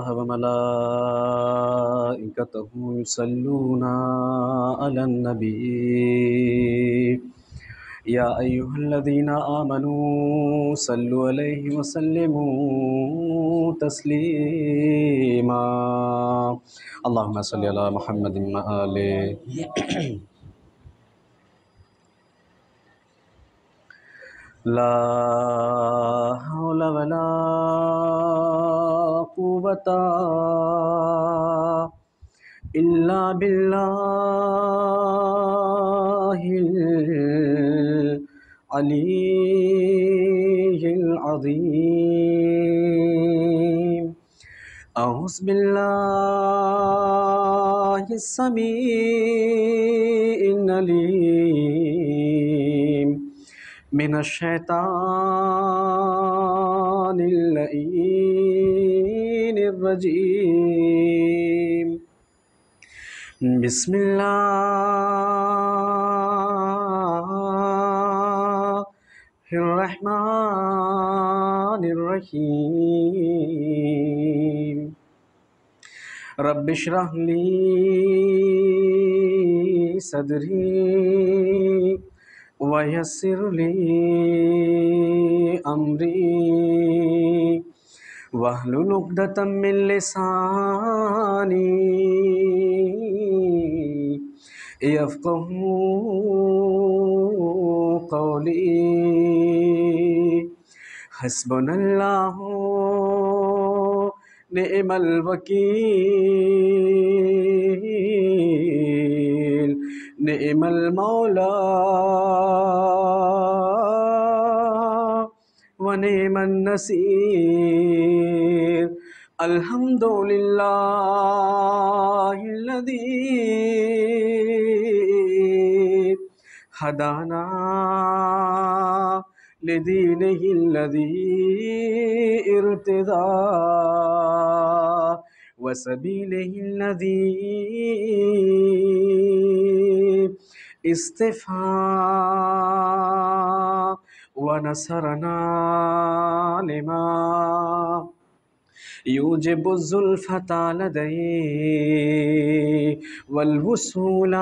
وملائكته يصلون على النبي يا أيها الذين آمنوا صلوا عليه وسلموا تسليما اللهم صل على محمد وآله لا حول ولا قوة إلا بالله العلي العظيم أعوذ بالله السميع العليم من الشيطان اللعين الرجيم بسم الله الرحمن الرحيم رب اشرح لي صدري ويسر لي أمري واحلل عقدة من لساني يفقه قولي حسبنا الله نعم الوكيل نعم المولى ونعم النصير الحمد لله الذي هدانا لدينه الذي ارتضى وسبيله الذي استفهى ونصرنا لما يوجب الزلفة لديه والوصول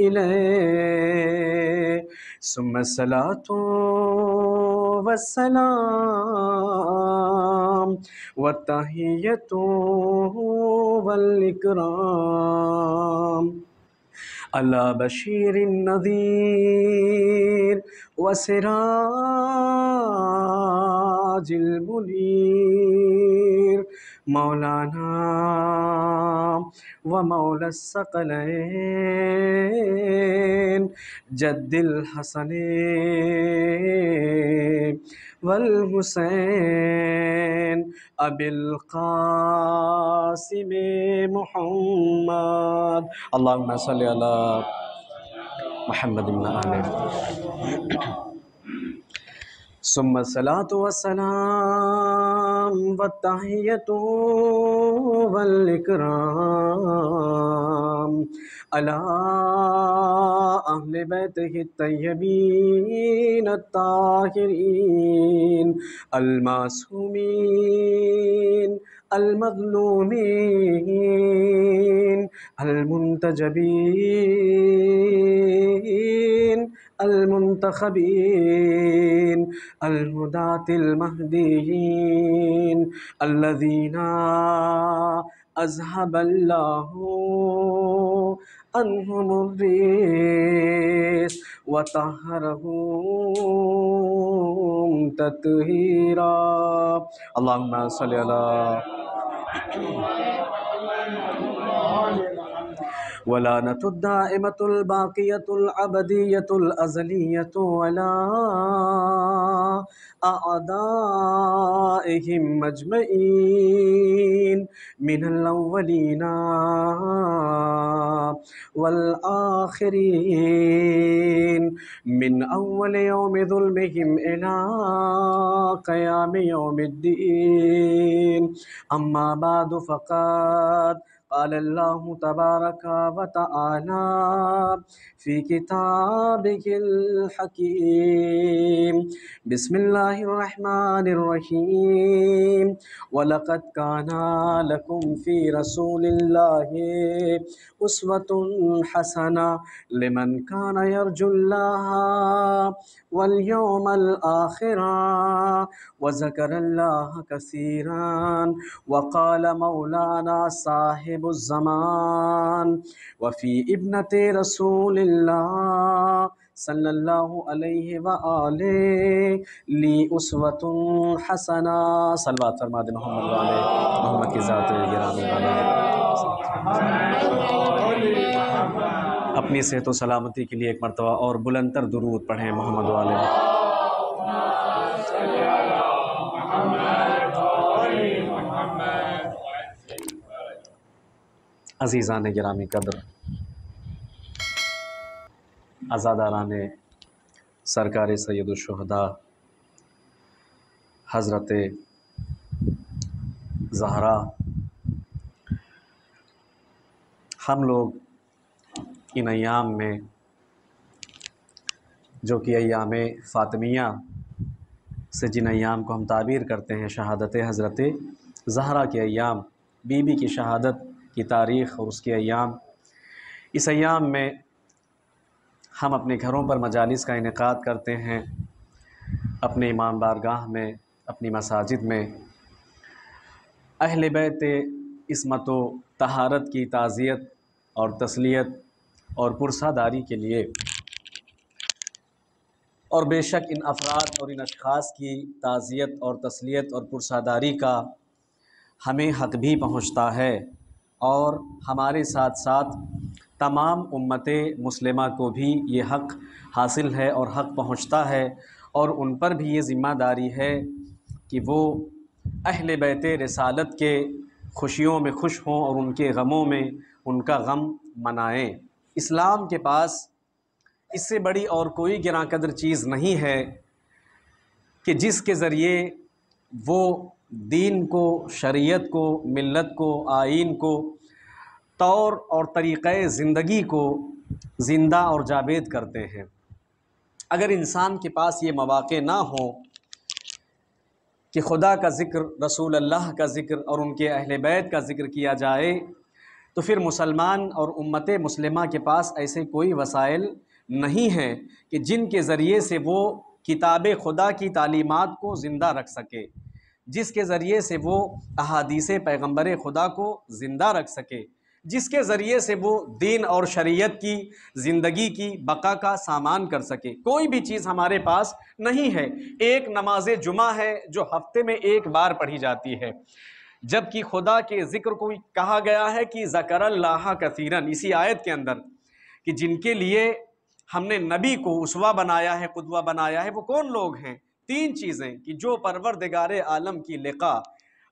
إليه ثم الصلاة والسلام والتحية والإكرام على بشير النذير وسراج المنير مولانا ومولى الثقلين جد الحسنين والحسين أبي القاسم محمد اللهم صل على محمد وآله ثم الصلاة والسلام والتحية والإكرام على أهل بيته الطيبين الطاهرين المعصومين المظلومين المنتجبين المنتخبين الهداة المهديين الذين أذهب الله عنهم الرجس وطهرهم تطهيرا اللهم صل على ولعنة الدائمة الباقية الأبدية الأزلية ولا أعدائهم أجمعين من الأولين والآخرين من أول يوم ظلمهم إلى قيام يوم الدين أما بعد فقد قال اللہ تبارک و تعالی فی کتابہ الحکیم بسم اللہ الرحمن الرحیم وَلَقَدْ كَانَ لَكُمْ فِي رَسُولِ اللَّهِ أُسْوَةٌ حَسَنَةٌ لِمَنْ كَانَ يَرْجُو اللَّهَ وَالْيَوْمَ الْآخِرَ وَذَكَرَ اللَّهَ كَثِيرًا وَقَالَ مَوْلَانَا صَاحِبُ الزَّمَانِ وَفِي ابْنَةِ رَسُولِ اللَّهِ صلی اللہ علیہ وآلہ لی اسوۃ حسنہ۔ صلوات فرما دے محمد والے محمد کی ذات گرامی والا۔ اپنی صحت و سلامتی کے لیے ایک مرتبہ اور بلند تر درود پڑھیں محمد والے۔ عزیزان گرامی قدر، عزاداران سرکار سید الشہداء حضرت زہرا، ہم لوگ ان ایام میں جو کہ ایام فاطمیہ سے جن ایام کو ہم تعبیر کرتے ہیں شہادت حضرت زہرا کے ایام، بی بی کی شہادت کی تاریخ اور اس کے ایام، اس ایام میں ہم اپنے گھروں پر مجالس کا انعقاد کرتے ہیں، اپنے امام بارگاہ میں، اپنی مساجد میں اہل بیت عصمت و طہارت کی تعزیت اور تسلیت اور پرساداری کے لیے، اور بے شک ان افراد اور ان اشخاص کی تعزیت اور تسلیت اور پرساداری کا ہمیں حق بھی پہنچتا ہے، اور ہمارے ساتھ ساتھ تمام امت مسلمہ کو بھی یہ حق حاصل ہے اور حق پہنچتا ہے، اور ان پر بھی یہ ذمہ داری ہے کہ وہ اہل بیت رسالت کے خوشیوں میں خوش ہوں اور ان کے غموں میں ان کا غم منائیں۔ اسلام کے پاس اس سے بڑی اور کوئی گراں قدر چیز نہیں ہے کہ جس کے ذریعے وہ دین کو، شریعت کو، ملت کو، آئین کو، طور اور طریقۂ زندگی کو زندہ اور جاوید کرتے ہیں۔ اگر انسان کے پاس یہ مواقع نہ ہوں کہ خدا کا ذکر، رسول اللہ کا ذکر اور ان کے اہل بیت کا ذکر کیا جائے، تو پھر مسلمان اور امت مسلمہ کے پاس ایسے کوئی وسائل نہیں ہیں کہ جن کے ذریعے سے وہ کتاب خدا کی تعلیمات کو زندہ رکھ سکے، جس کے ذریعے سے وہ احادیث پیغمبر خدا کو زندہ رکھ سکے، جس کے ذریعے سے وہ دین اور شریعت کی زندگی کی بقا کا سامان کر سکے۔ کوئی بھی چیز ہمارے پاس نہیں ہے۔ ایک نماز جمعہ ہے جو ہفتے میں ایک بار پڑھی جاتی ہے، جبکہ خدا کے ذکر کو کہا گیا ہے کہ ذکر اللہ کثیرن، اسی آیت کے اندر، کہ جن کے لیے ہم نے نبی کو اسوہ بنایا ہے، قدوہ بنایا ہے، وہ کون لوگ ہیں؟ تین چیزیں، کہ جو پروردگار عالم کی لقاء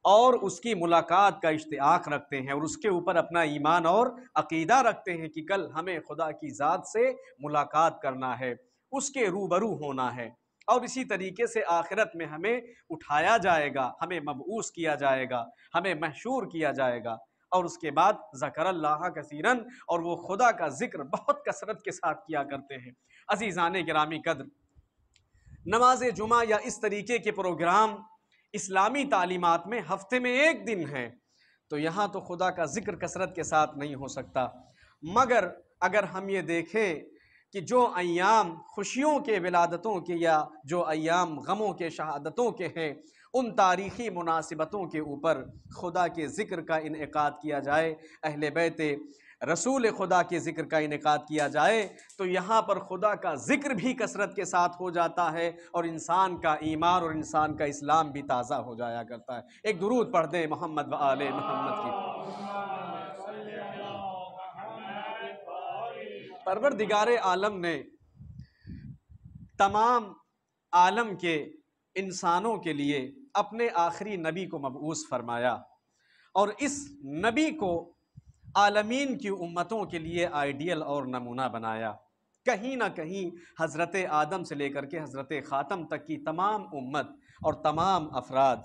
اور اس کی ملاقات کا اشتیاق رکھتے ہیں اور اس کے اوپر اپنا ایمان اور عقیدہ رکھتے ہیں کہ کل ہمیں خدا کی ذات سے ملاقات کرنا ہے، اس کے روبرو ہونا ہے، اور اسی طریقے سے آخرت میں ہمیں اٹھایا جائے گا، ہمیں مبعوث کیا جائے گا، ہمیں محشور کیا جائے گا، اور اس کے بعد ذکر اللہ کثیرن، اور وہ خدا کا ذکر بہت کثرت کے ساتھ کیا کرتے ہیں۔ عزیزان گرامی قدر، نماز جمعہ یا اس طریقے کے پروگرام اسلامی تعلیمات میں ہفتے میں ایک دن ہے، تو یہاں تو خدا کا ذکر کثرت کے ساتھ نہیں ہو سکتا۔ مگر اگر ہم یہ دیکھیں کہ جو ایام خوشیوں کے ولادتوں کے یا جو ایام غموں کے شہادتوں کے ہیں، ان تاریخی مناسبتوں کے اوپر خدا کے ذکر کا انعقاد کیا جائے، اہل بیت رسول خدا کے ذکر کا انعقاد کیا جائے، تو یہاں پر خدا کا ذکر بھی کثرت کے ساتھ ہو جاتا ہے، اور انسان کا ایمان اور انسان کا اسلام بھی تازہ ہو جایا کرتا ہے۔ ایک درود پڑھ دیں محمد و آل محمد کی۔ پروردگار عالم نے تمام عالم کے انسانوں کے لیے اپنے آخری نبی کو مبعوث فرمایا، اور اس نبی کو عالمین کی امتوں کے لیے آئیڈیل اور نمونہ بنایا۔ کہیں نہ کہیں حضرت آدم سے لے کر کے حضرت خاتم تک کی تمام امت اور تمام افراد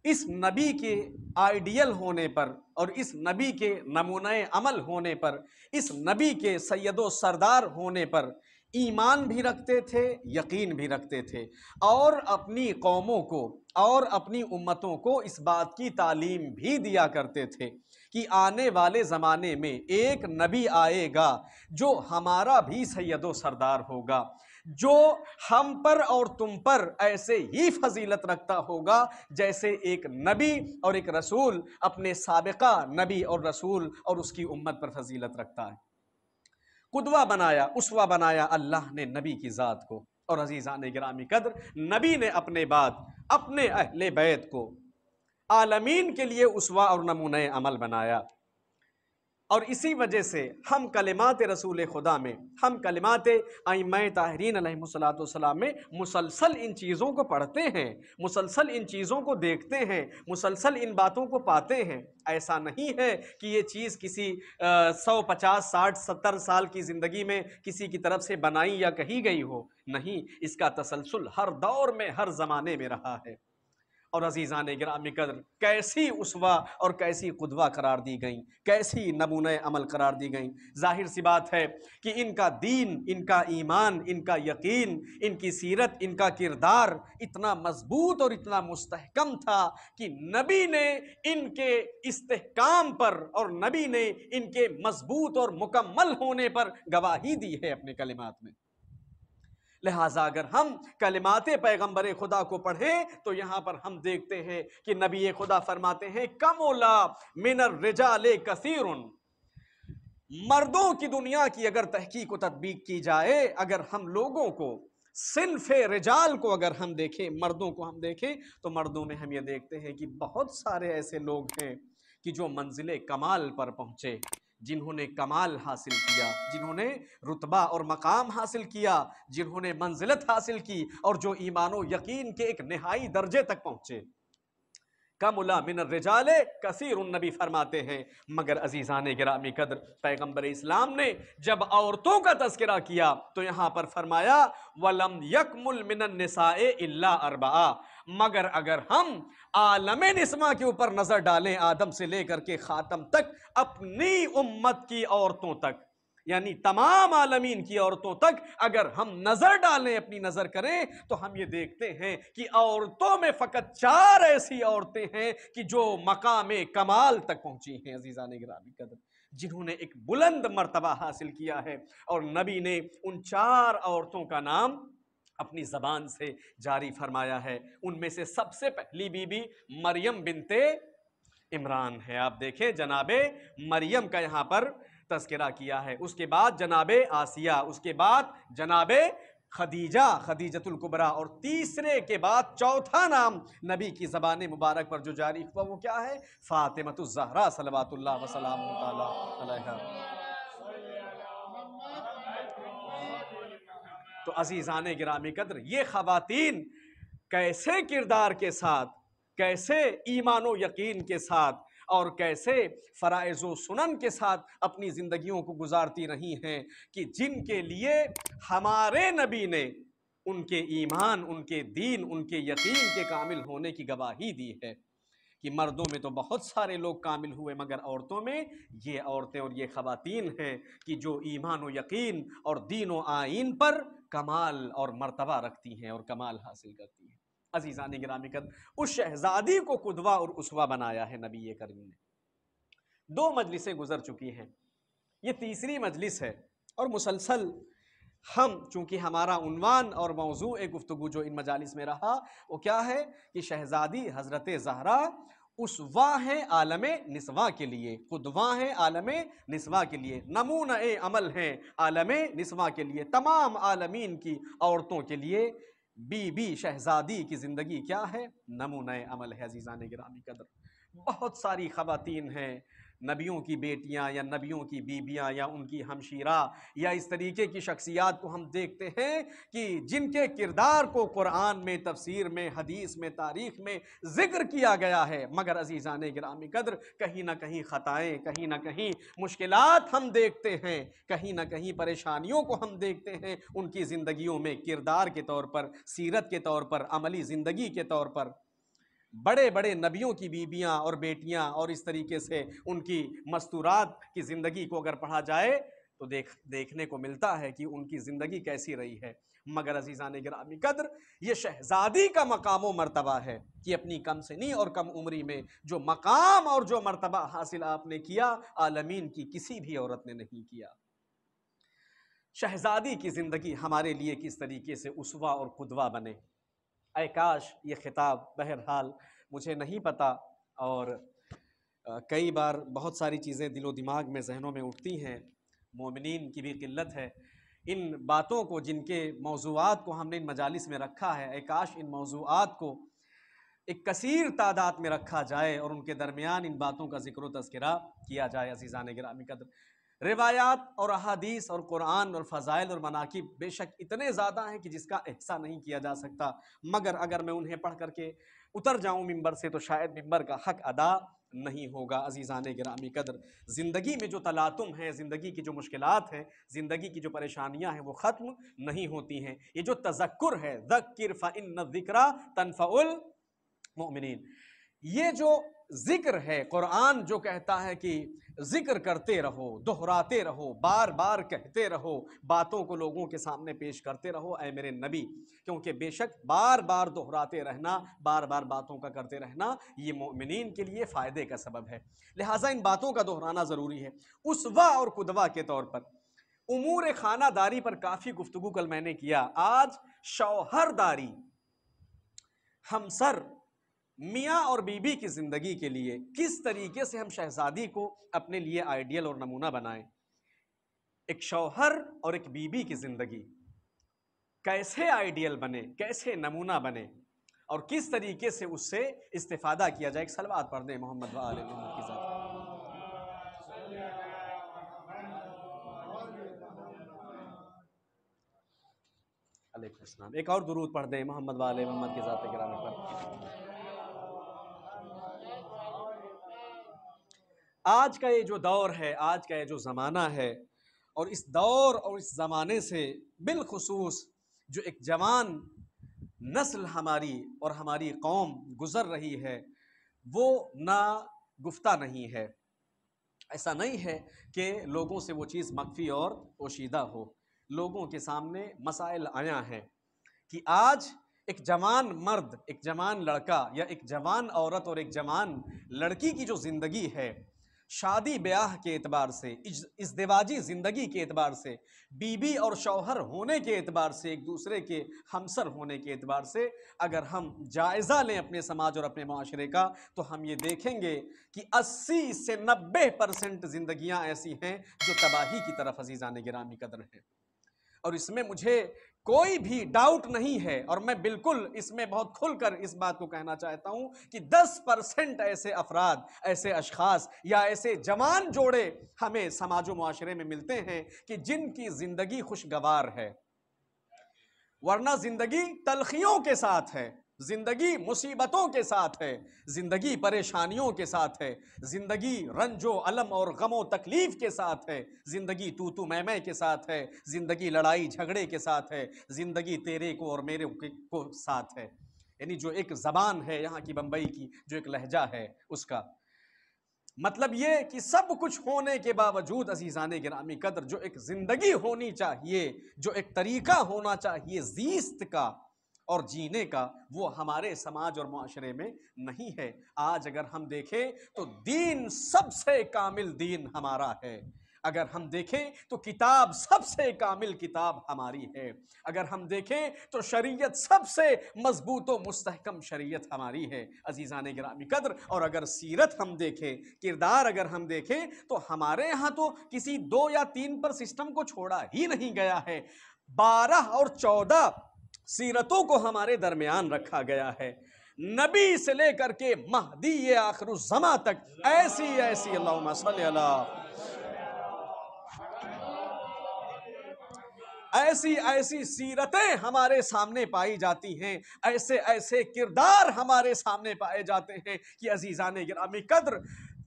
اس نبی کے آئیڈیل ہونے پر اور اس نبی کے نمونہ عمل ہونے پر، اس نبی کے سید و سردار ہونے پر ایمان بھی رکھتے تھے، یقین بھی رکھتے تھے، اور اپنی قوموں کو اور اپنی امتوں کو اس بات کی تعلیم بھی دیا کرتے تھے کہ آنے والے زمانے میں ایک نبی آئے گا جو ہمارا بھی سید و سردار ہوگا، جو ہم پر اور تم پر ایسے ہی فضیلت رکھتا ہوگا جیسے ایک نبی اور ایک رسول اپنے سابقہ نبی اور رسول اور اس کی امت پر فضیلت رکھتا ہے۔ قدوہ بنایا، اسوہ بنایا اللہ نے نبی کی ذات کو، اور عزیزان گرامی قدر، نبی نے اپنے بعد اپنے اہل بیت کو عالمین کے لیے اسوہ اور نمونہ عمل بنایا۔ اور اسی وجہ سے ہم کلمات رسول خدا میں، ہم کلمات ائمہ طاہرین علیہم السلام میں مسلسل ان چیزوں کو پڑھتے ہیں، مسلسل ان چیزوں کو دیکھتے ہیں، مسلسل ان باتوں کو پاتے ہیں۔ ایسا نہیں ہے کہ یہ چیز کسی 100 50 60 70 سال کی زندگی میں کسی کی طرف سے بنائی یا کہی گئی ہو، نہیں، اس کا تسلسل ہر دور میں، ہر زمانے میں رہا ہے۔ اور عزیزان گرامی قدر، کیسی اسوہ اور کیسی قدوہ قرار دی گئیں، کیسی نمونہ عمل قرار دی گئیں۔ ظاہر سی بات ہے کہ ان کا دین، ان کا ایمان، ان کا یقین، ان کی سیرت، ان کا کردار اتنا مضبوط اور اتنا مستحکم تھا کہ نبی نے ان کے استحکام پر اور نبی نے ان کے مضبوط اور مکمل ہونے پر گواہی دی ہے اپنے کلمات میں۔ لہٰذا اگر ہم کلمات پیغمبر خدا کو پڑھیں تو یہاں پر ہم دیکھتے ہیں کہ نبی خدا فرماتے ہیں کملا من الرجال کثیر، مردوں کی دنیا کی اگر تحقیق و تطبیق کی جائے، اگر ہم لوگوں کو، صنف رجال کو اگر ہم دیکھیں، مردوں کو ہم دیکھیں، تو مردوں میں ہم یہ دیکھتے ہیں کہ بہت سارے ایسے لوگ ہیں کہ جو منزل کمال پر پہنچے، جنہوں نے کمال حاصل کیا، جنہوں نے رتبہ اور مقام حاصل کیا، جنہوں نے منزلت حاصل کی، اور جو ایمان و یقین کے ایک نہائی درجے تک پہنچے۔ کملا من الرجال کثیر، النبی فرماتے ہیں، مگر عزیزان گرامی قدر، پیغمبر اسلام نے جب عورتوں کا تذکرہ کیا تو یہاں پر فرمایا وَلَمْ يَكْمُلْ مِنَ النِّسَاءِ إِلَّا أَرْبَعَ، مگر اگر ہم عالم نسواں کے اوپر نظر ڈالیں، آدم سے لے کر کے خاتم تک، اپنی امت کی عورتوں تک، یعنی تمام عالمین کی عورتوں تک اگر ہم نظر ڈالیں، اپنی نظر کریں، تو ہم یہ دیکھتے ہیں کہ عورتوں میں فقط 4 ایسی عورتیں ہیں کہ جو مقام کمال تک پہنچی ہیں، عزیزان گرامی قدر، جنہوں نے ایک بلند مرتبہ حاصل کیا ہے، اور نبی نے ان 4 عورتوں کا نام اپنی زبان سے جاری فرمایا ہے۔ ان میں سے سب سے پہلی بی بی مریم بنت عمران ہے۔ آپ دیکھیں، جناب مریم کا یہاں پر تذکرہ کیا ہے، اس کے بعد جناب آسیہ، اس کے بعد جناب خدیجہ، خدیجۃ الکبریٰ، اور تیسرے کے بعد چوتھا نام نبی کی زبان مبارک پر جو جاری ہوا وہ کیا ہے؟ فاطمۃ الزہرا صلوات اللہ وسلام تعالی علیہا۔ تو عزیزان گرامی قدر، یہ خواتین کیسے کردار کے ساتھ، کیسے ایمان و یقین کے ساتھ، اور کیسے فرائض و سنن کے ساتھ اپنی زندگیوں کو گزارتی رہی ہیں کہ جن کے لیے ہمارے نبی نے ان کے ایمان، ان کے دین، ان کے یقین کے کامل ہونے کی گواہی دی ہے کہ مردوں میں تو بہت سارے لوگ کامل ہوئے، مگر عورتوں میں یہ عورتیں اور یہ خواتین ہیں کہ جو ایمان و یقین اور دین و آئین پر کمال اور مرتبہ رکھتی ہیں اور کمال حاصل کرتی ہیں۔ عزیزان گرامی قدر، اس شہزادی کو قدوہ اور اسوہ بنایا ہے نبی کریم نے۔ 2 مجلسیں گزر چکی ہیں، یہ تیسری مجلس ہے، اور مسلسل ہم، چونکہ ہمارا عنوان اور موضوع گفتگو جو ان مجالس میں رہا وہ کیا ہے کہ شہزادی حضرت زہرا اسوہ ہیں عالم نسواں کے لیے، قدوہ ہیں عالم نسواں کے لیے، نمونہ عمل ہیں عالم نسواں کے لیے، تمام عالمین کی عورتوں کے لیے بی بی شہزادی کی زندگی کیا ہے؟ نمونہ عمل ہے۔ عزیزان گرامی قدر، بہت ساری خواتین ہیں، نبیوں کی بیٹیاں یا نبیوں کی بیویاں یا ان کی ہمشیرہ یا اس طریقے کی شخصیات کو ہم دیکھتے ہیں کہ جن کے کردار کو قرآن میں، تفسیر میں، حدیث میں، تاریخ میں ذکر کیا گیا ہے، مگر عزیزان گرامی قدر کہیں نہ کہیں خطائیں، کہیں نہ کہیں مشکلات ہم دیکھتے ہیں، کہیں نہ کہیں پریشانیوں کو ہم دیکھتے ہیں ان کی زندگیوں میں، کردار کے طور پر، سیرت کے طور پر، عملی زندگی کے طور پر۔ بڑے بڑے نبیوں کی بیویاں اور بیٹیاں اور اس طریقے سے ان کی مستورات کی زندگی کو اگر پڑھا جائے تو دیکھنے کو ملتا ہے کہ ان کی زندگی کیسی رہی ہے۔ مگر عزیزان گرامی قدر، یہ شہزادی کا مقام و مرتبہ ہے کہ اپنی کم سنی اور کم عمری میں جو مقام اور جو مرتبہ حاصل آپ نے کیا، عالمین کی کسی بھی عورت نے نہیں کیا۔ شہزادی کی زندگی ہمارے لیے کس طریقے سے اسوہ اور قدوہ بنے۔ اے کاش یہ خطاب، بہرحال مجھے نہیں پتہ، اور کئی بار بہت ساری چیزیں دل و دماغ میں ذہنوں میں اٹھتی ہیں، مومنین کی بھی قلت ہے، ان باتوں کو، جن کے موضوعات کو ہم نے ان مجالس میں رکھا ہے، اے کاش ان موضوعات کو ایک کثیر تعداد میں رکھا جائے اور ان کے درمیان ان باتوں کا ذکر و تذکرہ کیا جائے۔ عزیزان گرامی قدر، روایات اور احادیث اور قرآن اور فضائل اور مناقب بے شک اتنے زیادہ ہیں کہ جس کا احصا نہیں کیا جا سکتا، مگر اگر میں انہیں پڑھ کر کے اتر جاؤں ممبر سے تو شاید ممبر کا حق ادا نہیں ہوگا۔ عزیزان گرامی قدر، زندگی میں جو تلاطم ہے، زندگی کی جو مشکلات ہیں، زندگی کی جو پریشانیاں ہیں، وہ ختم نہیں ہوتی ہیں۔ یہ جو تذکر ہے، ذکر فإن الذکریٰ تنفع المؤمنین، یہ جو ذکر ہے، قرآن جو کہتا ہے کہ ذکر کرتے رہو، دہراتے رہو، بار بار کہتے رہو، باتوں کو لوگوں کے سامنے پیش کرتے رہو اے میرے نبی، کیونکہ بے شک بار بار دہراتے رہنا، بار بار باتوں کا کرتے رہنا، یہ مومنین کے لیے فائدے کا سبب ہے۔ لہٰذا ان باتوں کا دہرانا ضروری ہے۔ اسوہ اور قدوہ کے طور پر امور خانہ داری پر کافی گفتگو کل میں نے کیا۔ آج شوہر داری، ہمسر، میاں اور بیوی کی زندگی کے لیے کس طریقے سے ہم شہزادی کو اپنے لیے آئیڈیل اور نمونہ بنائیں، ایک شوہر اور ایک بیوی کی زندگی کیسے آئیڈیل بنے، کیسے نمونہ بنے، اور کس طریقے سے اس سے استفادہ کیا جائے۔ ایک صلوات پڑھ دیں محمد و آل محمد کی ذات۔ علیکم السلام۔ ایک اور درود پڑھ دیں محمد و آل محمد کی ذات گرامی پر۔ آج کا یہ جو دور ہے، آج کا یہ جو زمانہ ہے، اور اس دور اور اس زمانے سے بالخصوص جو ایک جوان نسل ہماری اور ہماری قوم گزر رہی ہے، وہ نا گفتہ نہیں ہے۔ ایسا نہیں ہے کہ لوگوں سے وہ چیز مخفی اور پوشیدہ ہو، لوگوں کے سامنے مسائل آیا ہیں کہ آج ایک جوان مرد، ایک جوان لڑکا یا ایک جوان عورت اور ایک جوان لڑکی کی جو زندگی ہے، شادی بیاہ کے اعتبار سے، ازدواجی زندگی کے اعتبار سے، بیوی اور شوہر ہونے کے اعتبار سے، ایک دوسرے کے ہمسر ہونے کے اعتبار سے اگر ہم جائزہ لیں اپنے سماج اور اپنے معاشرے کا، تو ہم یہ دیکھیں گے کہ 80 سے 90% زندگیاں ایسی ہیں جو تباہی کی طرف عزیزان گرامی قدر ہیں۔ اور اس میں مجھے کوئی بھی ڈاؤٹ نہیں ہے، اور میں بالکل اس میں بہت کھل کر اس بات کو کہنا چاہتا ہوں کہ 10% ایسے افراد، ایسے اشخاص یا ایسے جوان جوڑے ہمیں سماج و معاشرے میں ملتے ہیں کہ جن کی زندگی خوشگوار ہے، ورنہ زندگی تلخیوں کے ساتھ ہے، زندگی مصیبتوں کے ساتھ ہے، زندگی پریشانیوں کے ساتھ ہے، زندگی رنج و الم اور غم و تکلیف کے ساتھ ہے، زندگی تو میں کے ساتھ ہے، زندگی لڑائی جھگڑے کے ساتھ ہے، زندگی تیرے کو اور میرے کو ساتھ ہے۔ یعنی جو ایک زبان ہے یہاں کی بمبئی کی، جو ایک لہجہ ہے اس کا مطلب یہ کہ سب کچھ ہونے کے باوجود عزیزان گرامی قدر جو ایک زندگی ہونی چاہیے، جو ایک طریقہ ہونا چاہیے زیست کا اور جینے کا، وہ ہمارے سماج اور معاشرے میں نہیں ہے۔ آج اگر ہم دیکھیں تو دین سب سے کامل دین ہمارا ہے، اگر ہم دیکھیں تو کتاب سب سے کامل کتاب ہماری ہے، اگر ہم دیکھیں تو شریعت سب سے مضبوط و مستحکم شریعت ہماری ہے عزیزان گرامی قدر۔ اور اگر سیرت ہم دیکھیں، کردار اگر ہم دیکھیں، تو ہمارے ہاں تو کسی 2 یا 3 پر سسٹم کو چھوڑا ہی نہیں گیا ہے، 12 اور 14 سیرتوں کو ہمارے درمیان رکھا گیا ہے، نبی سے لے کر کے مہدی آخر الزماں تک ایسی ایسی اللہم صلی اللہ ایسی ایسی سیرتیں ہمارے سامنے پائی جاتی ہیں، ایسے ایسے کردار ہمارے سامنے پائے جاتے ہیں کہ عزیزان گرامی قدر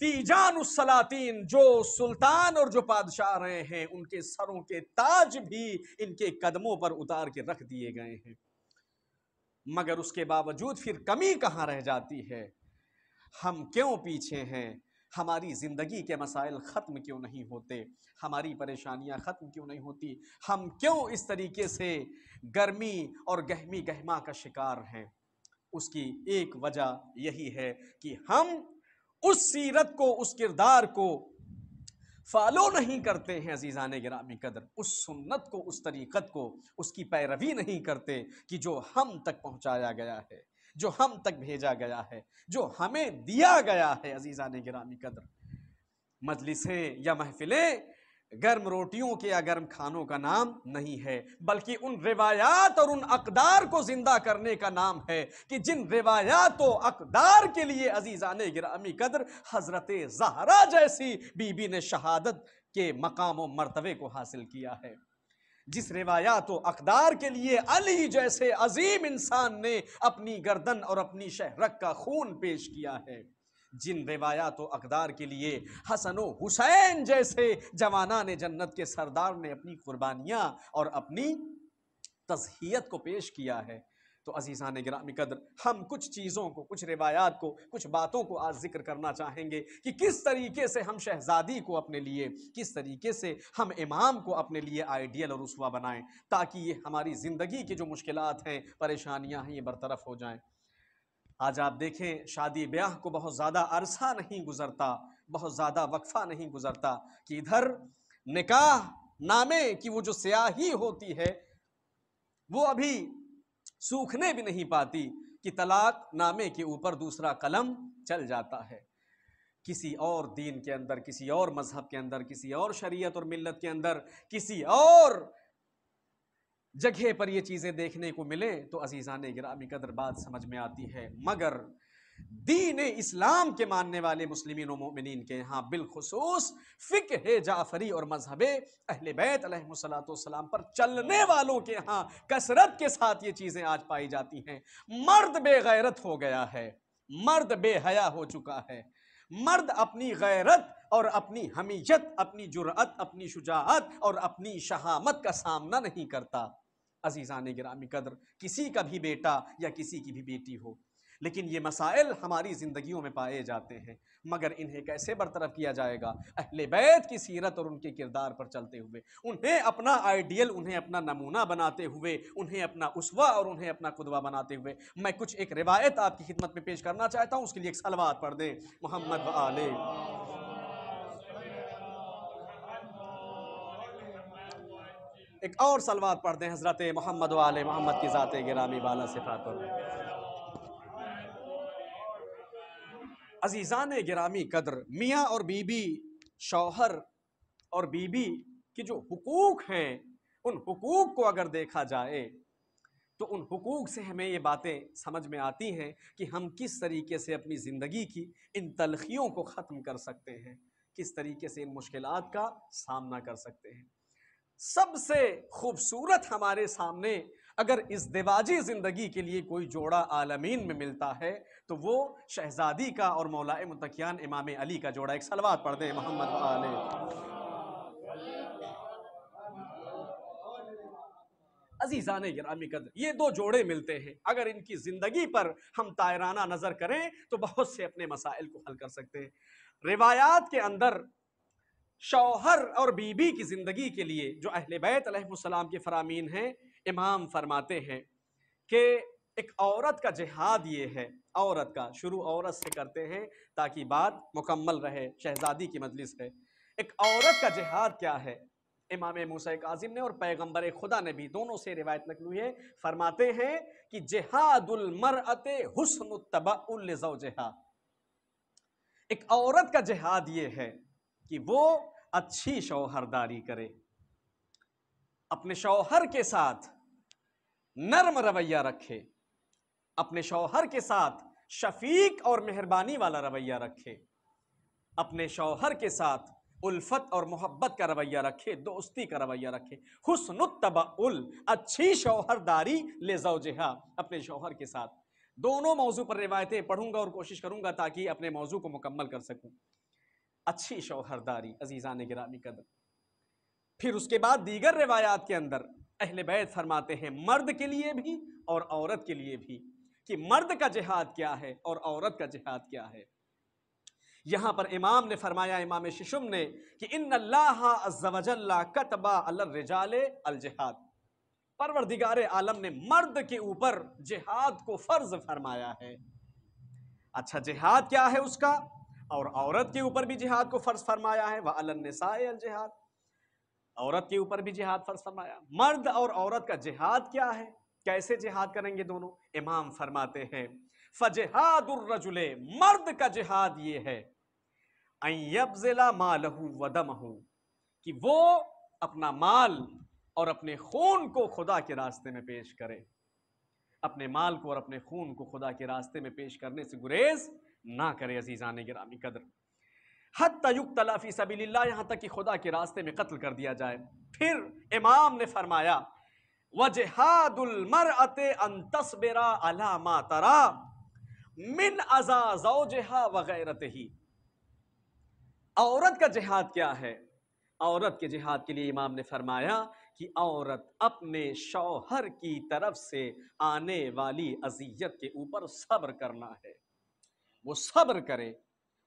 تیجان السلاطین، جو سلطان اور جو بادشاہ رہے ہیں، ان کے سروں کے تاج بھی ان کے قدموں پر اتار کے رکھ دیے گئے ہیں۔ مگر اس کے باوجود پھر کمی کہاں رہ جاتی ہے؟ ہم کیوں پیچھے ہیں؟ ہماری زندگی کے مسائل ختم کیوں نہیں ہوتے؟ ہماری پریشانیاں ختم کیوں نہیں ہوتی؟ ہم کیوں اس طریقے سے گرمی اور گہمی گہما کا شکار ہیں؟ اس کی ایک وجہ یہی ہے کہ ہم اس سیرت کو، اس کردار کو فالو نہیں کرتے ہیں عزیزان گرامی قدر، اس سنت کو، اس طریقت کو، اس کی پیروی نہیں کرتے کہ جو ہم تک پہنچایا گیا ہے، جو ہم تک بھیجا گیا ہے، جو ہمیں دیا گیا ہے عزیزان گرامی قدر۔ مجلسیں یا محفلیں گرم روٹیوں کے یا گرم کھانوں کا نام نہیں ہے، بلکہ ان روایات اور ان اقدار کو زندہ کرنے کا نام ہے کہ جن روایات و اقدار کے لیے عزیزان گرامی قدر حضرت زہرا جیسی بی بی نے شہادت کے مقام و مرتبے کو حاصل کیا ہے، جس روایات و اقدار کے لیے علی جیسے عظیم انسان نے اپنی گردن اور اپنی شہرک کا خون پیش کیا ہے، جن روایات و اقدار کے لیے حسن و حسین جیسے جوانان جنت کے سردار نے اپنی قربانیاں اور اپنی تضحیت کو پیش کیا ہے۔ تو عزیزان گرامی قدر، ہم کچھ چیزوں کو، کچھ روایات کو، کچھ باتوں کو آج ذکر کرنا چاہیں گے کہ کس طریقے سے ہم شہزادی کو اپنے لیے، کس طریقے سے ہم امام کو اپنے لیے آئیڈیل اور اسوہ بنائیں، تاکہ یہ ہماری زندگی کی جو مشکلات ہیں، پریشانیاں ہیں، یہ برطرف ہو جائیں۔ آج آپ دیکھیں شادی بیاہ کو بہت زیادہ عرصہ نہیں گزرتا، بہت زیادہ وقفہ نہیں گزرتا کہ ادھر نکاح نامے کی وہ جو سیاہی ہوتی ہے وہ ابھی سوکھنے بھی نہیں پاتی کہ طلاق نامے کے اوپر دوسرا قلم چل جاتا ہے۔ کسی اور دین کے اندر، کسی اور مذہب کے اندر، کسی اور شریعت اور ملت کے اندر، کسی اور جگہ پر یہ چیزیں دیکھنے کو ملے تو عزیزان گرامی قدر بات سمجھ میں آتی ہے، مگر دین اسلام کے ماننے والے مسلمین و مومنین کے یہاں بالخصوص فقہ جعفری اور مذہب اہل بیت علیہ الصلوۃ والسلام پر چلنے والوں کے یہاں کثرت کے ساتھ یہ چیزیں آج پائی جاتی ہیں۔ مرد بے غیرت ہو گیا ہے، مرد بے حیا ہو چکا ہے، مرد اپنی غیرت اور اپنی حمیت، اپنی جرأت، اپنی شجاعت اور اپنی شہامت کا سامنا نہیں کرتا۔ عزیزان گرامی قدر، کسی کا بھی بیٹا یا کسی کی بھی بیٹی ہو، لیکن یہ مسائل ہماری زندگیوں میں پائے جاتے ہیں، مگر انہیں کیسے برطرف کیا جائے گا؟ اہل بیت کی سیرت اور ان کے کردار پر چلتے ہوئے، انہیں اپنا آئیڈیل، انہیں اپنا نمونہ بناتے ہوئے، انہیں اپنا اسوہ اور انہیں اپنا قدوہ بناتے ہوئے۔ میں کچھ ایک روایت آپ کی خدمت میں پیش کرنا چاہتا ہوں، اس کے لیے ایک صلوات پڑھ دیں، محمد و آلہ۔ ایک اور صلوات پڑھ دیں حضرت محمد و آلِ محمد کی ذات گرامی بالا صفات پر۔ عزیزان گرامی قدر، میاں اور بیوی، شوہر اور بیوی کے جو حقوق ہیں، ان حقوق کو اگر دیکھا جائے تو ان حقوق سے ہمیں یہ باتیں سمجھ میں آتی ہیں کہ ہم کس طریقے سے اپنی زندگی کی ان تلخیوں کو ختم کر سکتے ہیں، کس طریقے سے ان مشکلات کا سامنا کر سکتے ہیں۔ سب سے خوبصورت ہمارے سامنے اگر ازدواجی زندگی کے لیے کوئی جوڑا عالمین میں ملتا ہے تو وہ شہزادی کا اور مولائے متقیان امام علی کا جوڑا۔ ایک صلوات پڑھ دیں، محمد و آلہ۔ عزیزان گرامی قدر، یہ دو جوڑے ملتے ہیں، اگر ان کی زندگی پر ہم طائرانہ نظر کریں تو بہت سے اپنے مسائل کو حل کر سکتے ہیں۔ روایات کے اندر شوہر اور بیوی کی زندگی کے لیے جو اہل بیت علیہ السلام کے فرامین ہیں، امام فرماتے ہیں کہ ایک عورت کا جہاد یہ ہے، عورت کا شروع عورت سے کرتے ہیں تاکہ بات مکمل رہے، شہزادی کی مجلس ہے۔ ایک عورت کا جہاد کیا ہے؟ امام موسیٰ کاظم نے اور پیغمبر خدا نے بھی دونوں سے روایت نقل ہوئی ہے، فرماتے ہیں کہ جہاد المرأۃ حسن التبع لزوجہا، ایک عورت کا جہاد یہ ہے کہ وہ اچھی شوہرداری کرے، اپنے شوہر کے ساتھ نرم رویہ رکھے، اپنے شوہر کے ساتھ شفیق اور مہربانی والا رویہ رکھے، اپنے شوہر کے ساتھ الفت اور محبت کا رویہ رکھے، دوستی کا رویہ رکھے۔ حسن التبعل، اچھی شوہرداری لزوجہا، اپنے شوہر کے ساتھ۔ دونوں موضوع پر روایتیں پڑھوں گا اور کوشش کروں گا تاکہ اپنے موضوع کو مکمل کر سکوں۔ اچھی شوہرداری عزیزان گرامی قدر، پھر اس کے بعد دیگر روایات کے اندر اہل بیت فرماتے ہیں مرد کے لیے بھی اور عورت کے لیے بھی کہ مرد کا جہاد کیا ہے اور عورت کا جہاد کیا ہے۔ یہاں پر امام نے فرمایا، امام ششم نے، کہ ان اللہ عز و جل کتب علی الرجال الجہاد، پروردگار عالم نے مرد کے اوپر جہاد کو فرض فرمایا ہے۔ اچھا جہاد کیا ہے اس کا، اور عورت کے اوپر بھی جہاد کو فرض فرمایا ہے، وعلی النساء الجہاد، عورت کے اوپر بھی جہاد فرض فرمایا۔ مرد اور عورت کا جہاد کیا ہے، کیسے جہاد کریں گے دونوں؟ امام فرماتے ہیں فجہاد الرجل، مرد کا جہاد یہ ہے ان یبذل مالہ ودمہ، کہ وہ اپنا مال اور اپنے خون کو خدا کے راستے میں پیش کرے، اپنے مال کو اور اپنے خون کو خدا کے راستے میں پیش کرنے سے گریز نہ کرے عزیزان گرامی قدر، حتی یقتل فی سبیل اللہ، یہاں تک کہ خدا کے راستے میں قتل کر دیا جائے۔ پھر امام نے فرمایا وجہاد المرأة ان تصبر علی ما تری من اذی زوجہا وغیرتہ، عورت کا جہاد کیا ہے؟ عورت کے جہاد کے لیے امام نے فرمایا کہ عورت اپنے شوہر کی طرف سے آنے والی اذیت کے اوپر صبر کرنا ہے، وہ صبر کرے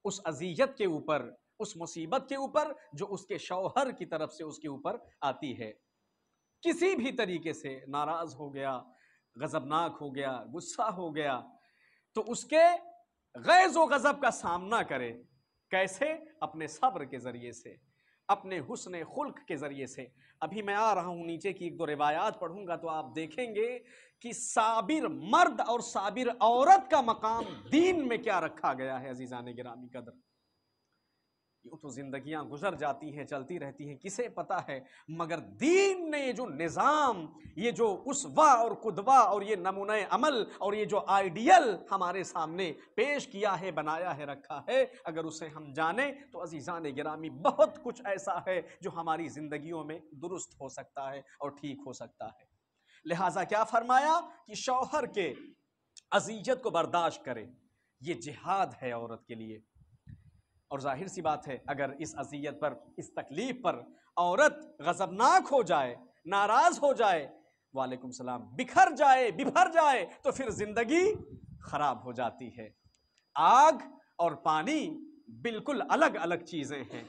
اس اذیت کے اوپر، اس مصیبت کے اوپر جو اس کے شوہر کی طرف سے اس کے اوپر آتی ہے۔ کسی بھی طریقے سے ناراض ہو گیا، غضبناک ہو گیا، غصہ ہو گیا، تو اس کے غیظ و غضب کا سامنا کرے۔ کیسے؟ اپنے صبر کے ذریعے سے، اپنے حسن خلق کے ذریعے سے۔ ابھی میں آ رہا ہوں نیچے کی ایک دو روایات پڑھوں گا تو آپ دیکھیں گے کہ صابر مرد اور صابر عورت کا مقام دین میں کیا رکھا گیا ہے عزیزان گرامی قدر۔ یوں تو زندگیاں گزر جاتی ہیں، چلتی رہتی ہیں، کسے پتا ہے، مگر دین نے یہ جو نظام، یہ جو اسوہ اور قدوہ اور یہ نمونہ عمل اور یہ جو آئیڈیل ہمارے سامنے پیش کیا ہے، بنایا ہے، رکھا ہے، اگر اسے ہم جانیں تو عزیزان گرامی بہت کچھ ایسا ہے جو ہماری زندگیوں میں درست ہو سکتا ہے اور ٹھیک ہو سکتا ہے۔ لہٰذا کیا فرمایا کہ شوہر کے اذیت کو برداشت کرے، یہ جہاد ہے عورت کے لیے۔ اور ظاہر سی بات ہے اگر اس اذیت پر، اس تکلیف پر عورت غضبناک ہو جائے، ناراض ہو جائے، وعلیکم السلام، بکھر جائے تو پھر زندگی خراب ہو جاتی ہے۔ آگ اور پانی بالکل الگ الگ چیزیں ہیں،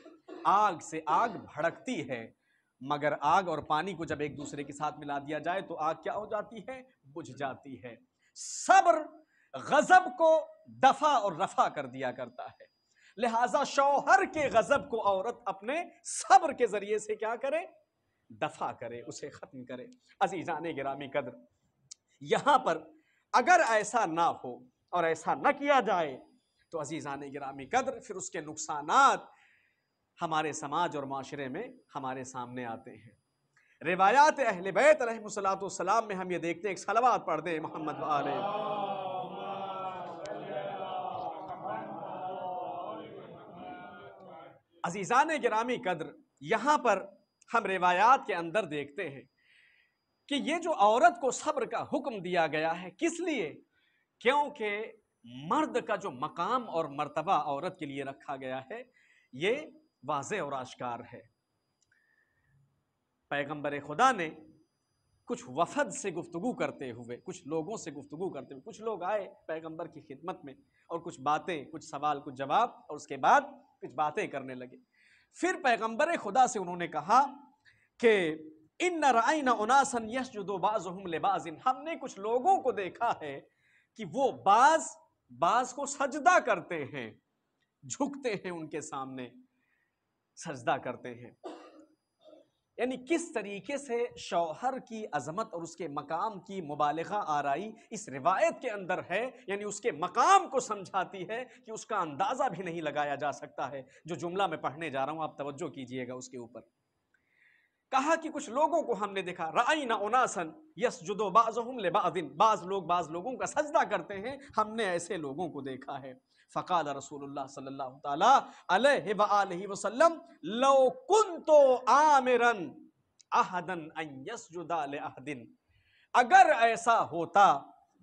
آگ سے آگ بھڑکتی ہے، مگر آگ اور پانی کو جب ایک دوسرے کے ساتھ ملا دیا جائے تو آگ کیا ہو جاتی ہے؟ بجھ جاتی ہے۔ صبر غضب کو دفع اور رفع کر دیا کرتا ہے، لہٰذا شوہر کے غضب کو عورت اپنے صبر کے ذریعے سے کیا کرے؟ دفع کرے، اسے ختم کرے۔ عزیزان گرامی قدر، یہاں پر اگر ایسا نہ ہو اور ایسا نہ کیا جائے تو عزیزان گرامی قدر پھر اس کے نقصانات ہمارے سماج اور معاشرے میں ہمارے سامنے آتے ہیں۔ روایات اہل بیت علیہم الصلوۃ والسلام میں ہم یہ دیکھتے ہیں، ایک صلوات پڑھ دیں محمد وآلہ۔ عزیزان گرامی قدر، یہاں پر ہم روایات کے اندر دیکھتے ہیں کہ یہ جو عورت کو صبر کا حکم دیا گیا ہے، کس لیے؟ کیونکہ مرد کا جو مقام اور مرتبہ عورت کے لیے رکھا گیا ہے یہ واضح اور آشکار ہے۔ پیغمبر خدا نے کچھ وفد سے گفتگو کرتے ہوئے، کچھ لوگوں سے گفتگو کرتے ہوئے، کچھ لوگ آئے پیغمبر کی خدمت میں اور کچھ باتیں، کچھ سوال، کچھ جواب، اور اس کے بعد کچھ باتیں کرنے لگے۔ پھر پیغمبر خدا سے انہوں نے کہا کہ ان رأینا اناسا یسجد بعضهم لبعض، ہم نے کچھ لوگوں کو دیکھا ہے کہ وہ بعض کو سجدہ کرتے ہیں، جھکتے ہیں ان کے سامنے، سجدہ کرتے ہیں۔ یعنی کس طریقے سے شوہر کی عظمت اور اس کے مقام کی مبالغہ آرائی اس روایت کے اندر ہے، یعنی اس کے مقام کو سمجھاتی ہے کہ اس کا اندازہ بھی نہیں لگایا جا سکتا ہے۔ جو جملہ میں پڑھنے جا رہا ہوں آپ توجہ کیجئے گا اس کے اوپر۔ کہا کہ کچھ لوگوں کو ہم نے دیکھا، رأینا اناسا یسجد بعضهم لبعض، بعض لوگ بعض لوگوں کا سجدہ کرتے ہیں، ہم نے ایسے لوگوں کو دیکھا ہے۔ فقال رسول اللہ صلی اللہ تعالی علیہ وآلہ وسلم لو کنت آمرا احدا ان یسجد لأحد، اگر ایسا ہوتا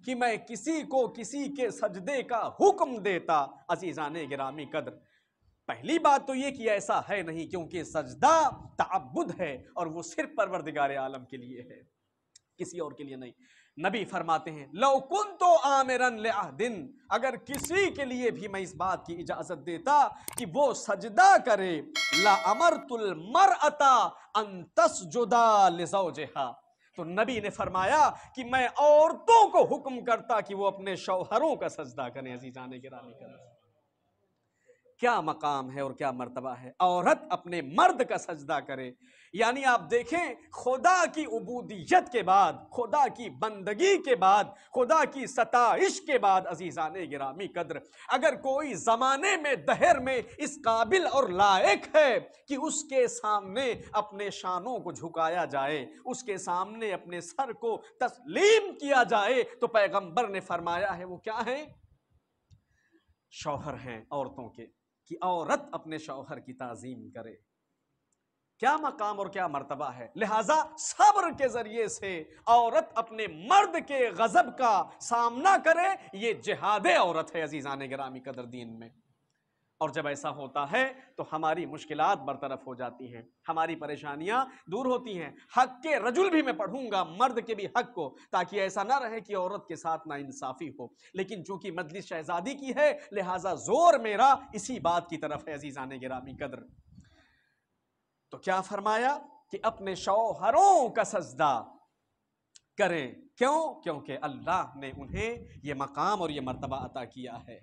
کہ میں کسی کو کسی کے سجدے کا حکم دیتا، عزیزان گرامی قدر، پہلی بات تو یہ کہ ایسا ہے نہیں، کیونکہ سجدہ تعبد ہے اور وہ صرف پروردگار عالم کے لیے ہے، کسی اور کے لیے نہیں۔ نبی فرماتے ہیں لو کنت آمرن لعہدن، اگر کسی کے لیے بھی میں اس بات کی اجازت دیتا کہ وہ سجدہ کرے، لامرت المرأۃ ان تسجد لزوجہا، تو نبی نے فرمایا کہ میں عورتوں کو حکم کرتا کہ وہ اپنے شوہروں کا سجدہ کریں۔ عزیزان گرامی کریں، کیا مقام ہے اور کیا مرتبہ ہے، عورت اپنے مرد کا سجدہ کرے۔ یعنی آپ دیکھیں، خدا کی عبودیت کے بعد، خدا کی بندگی کے بعد، خدا کی ستائش کے بعد، عزیزان گرامی قدر، اگر کوئی زمانے میں دہر میں اس قابل اور لائق ہے کہ اس کے سامنے اپنے شانوں کو جھکایا جائے، اس کے سامنے اپنے سر کو تسلیم کیا جائے، تو پیغمبر نے فرمایا ہے وہ کیا ہیں؟ شوہر ہیں عورتوں کے، کہ عورت اپنے شوہر کی تعظیم کرے۔ کیا مقام اور کیا مرتبہ ہے۔ لہٰذا صبر کے ذریعے سے عورت اپنے مرد کے غضب کا سامنا کرے، یہ جہاد عورت ہے عزیزان گرامی قدر دین میں۔ اور جب ایسا ہوتا ہے تو ہماری مشکلات برطرف ہو جاتی ہیں، ہماری پریشانیاں دور ہوتی ہیں۔ حق کے رجل بھی میں پڑھوں گا، مرد کے بھی حق کو، تاکہ ایسا نہ رہے کہ عورت کے ساتھ ناانصافی ہو، لیکن چونکہ مجلس شہزادی کی ہے لہٰذا زور میرا اسی بات کی طرف ہے عزیزان گرامی قدر۔ تو کیا فرمایا کہ اپنے شوہروں کا سجدہ کریں، کیوں؟ کیونکہ اللہ نے انہیں یہ مقام اور یہ مرتبہ عطا کیا ہے۔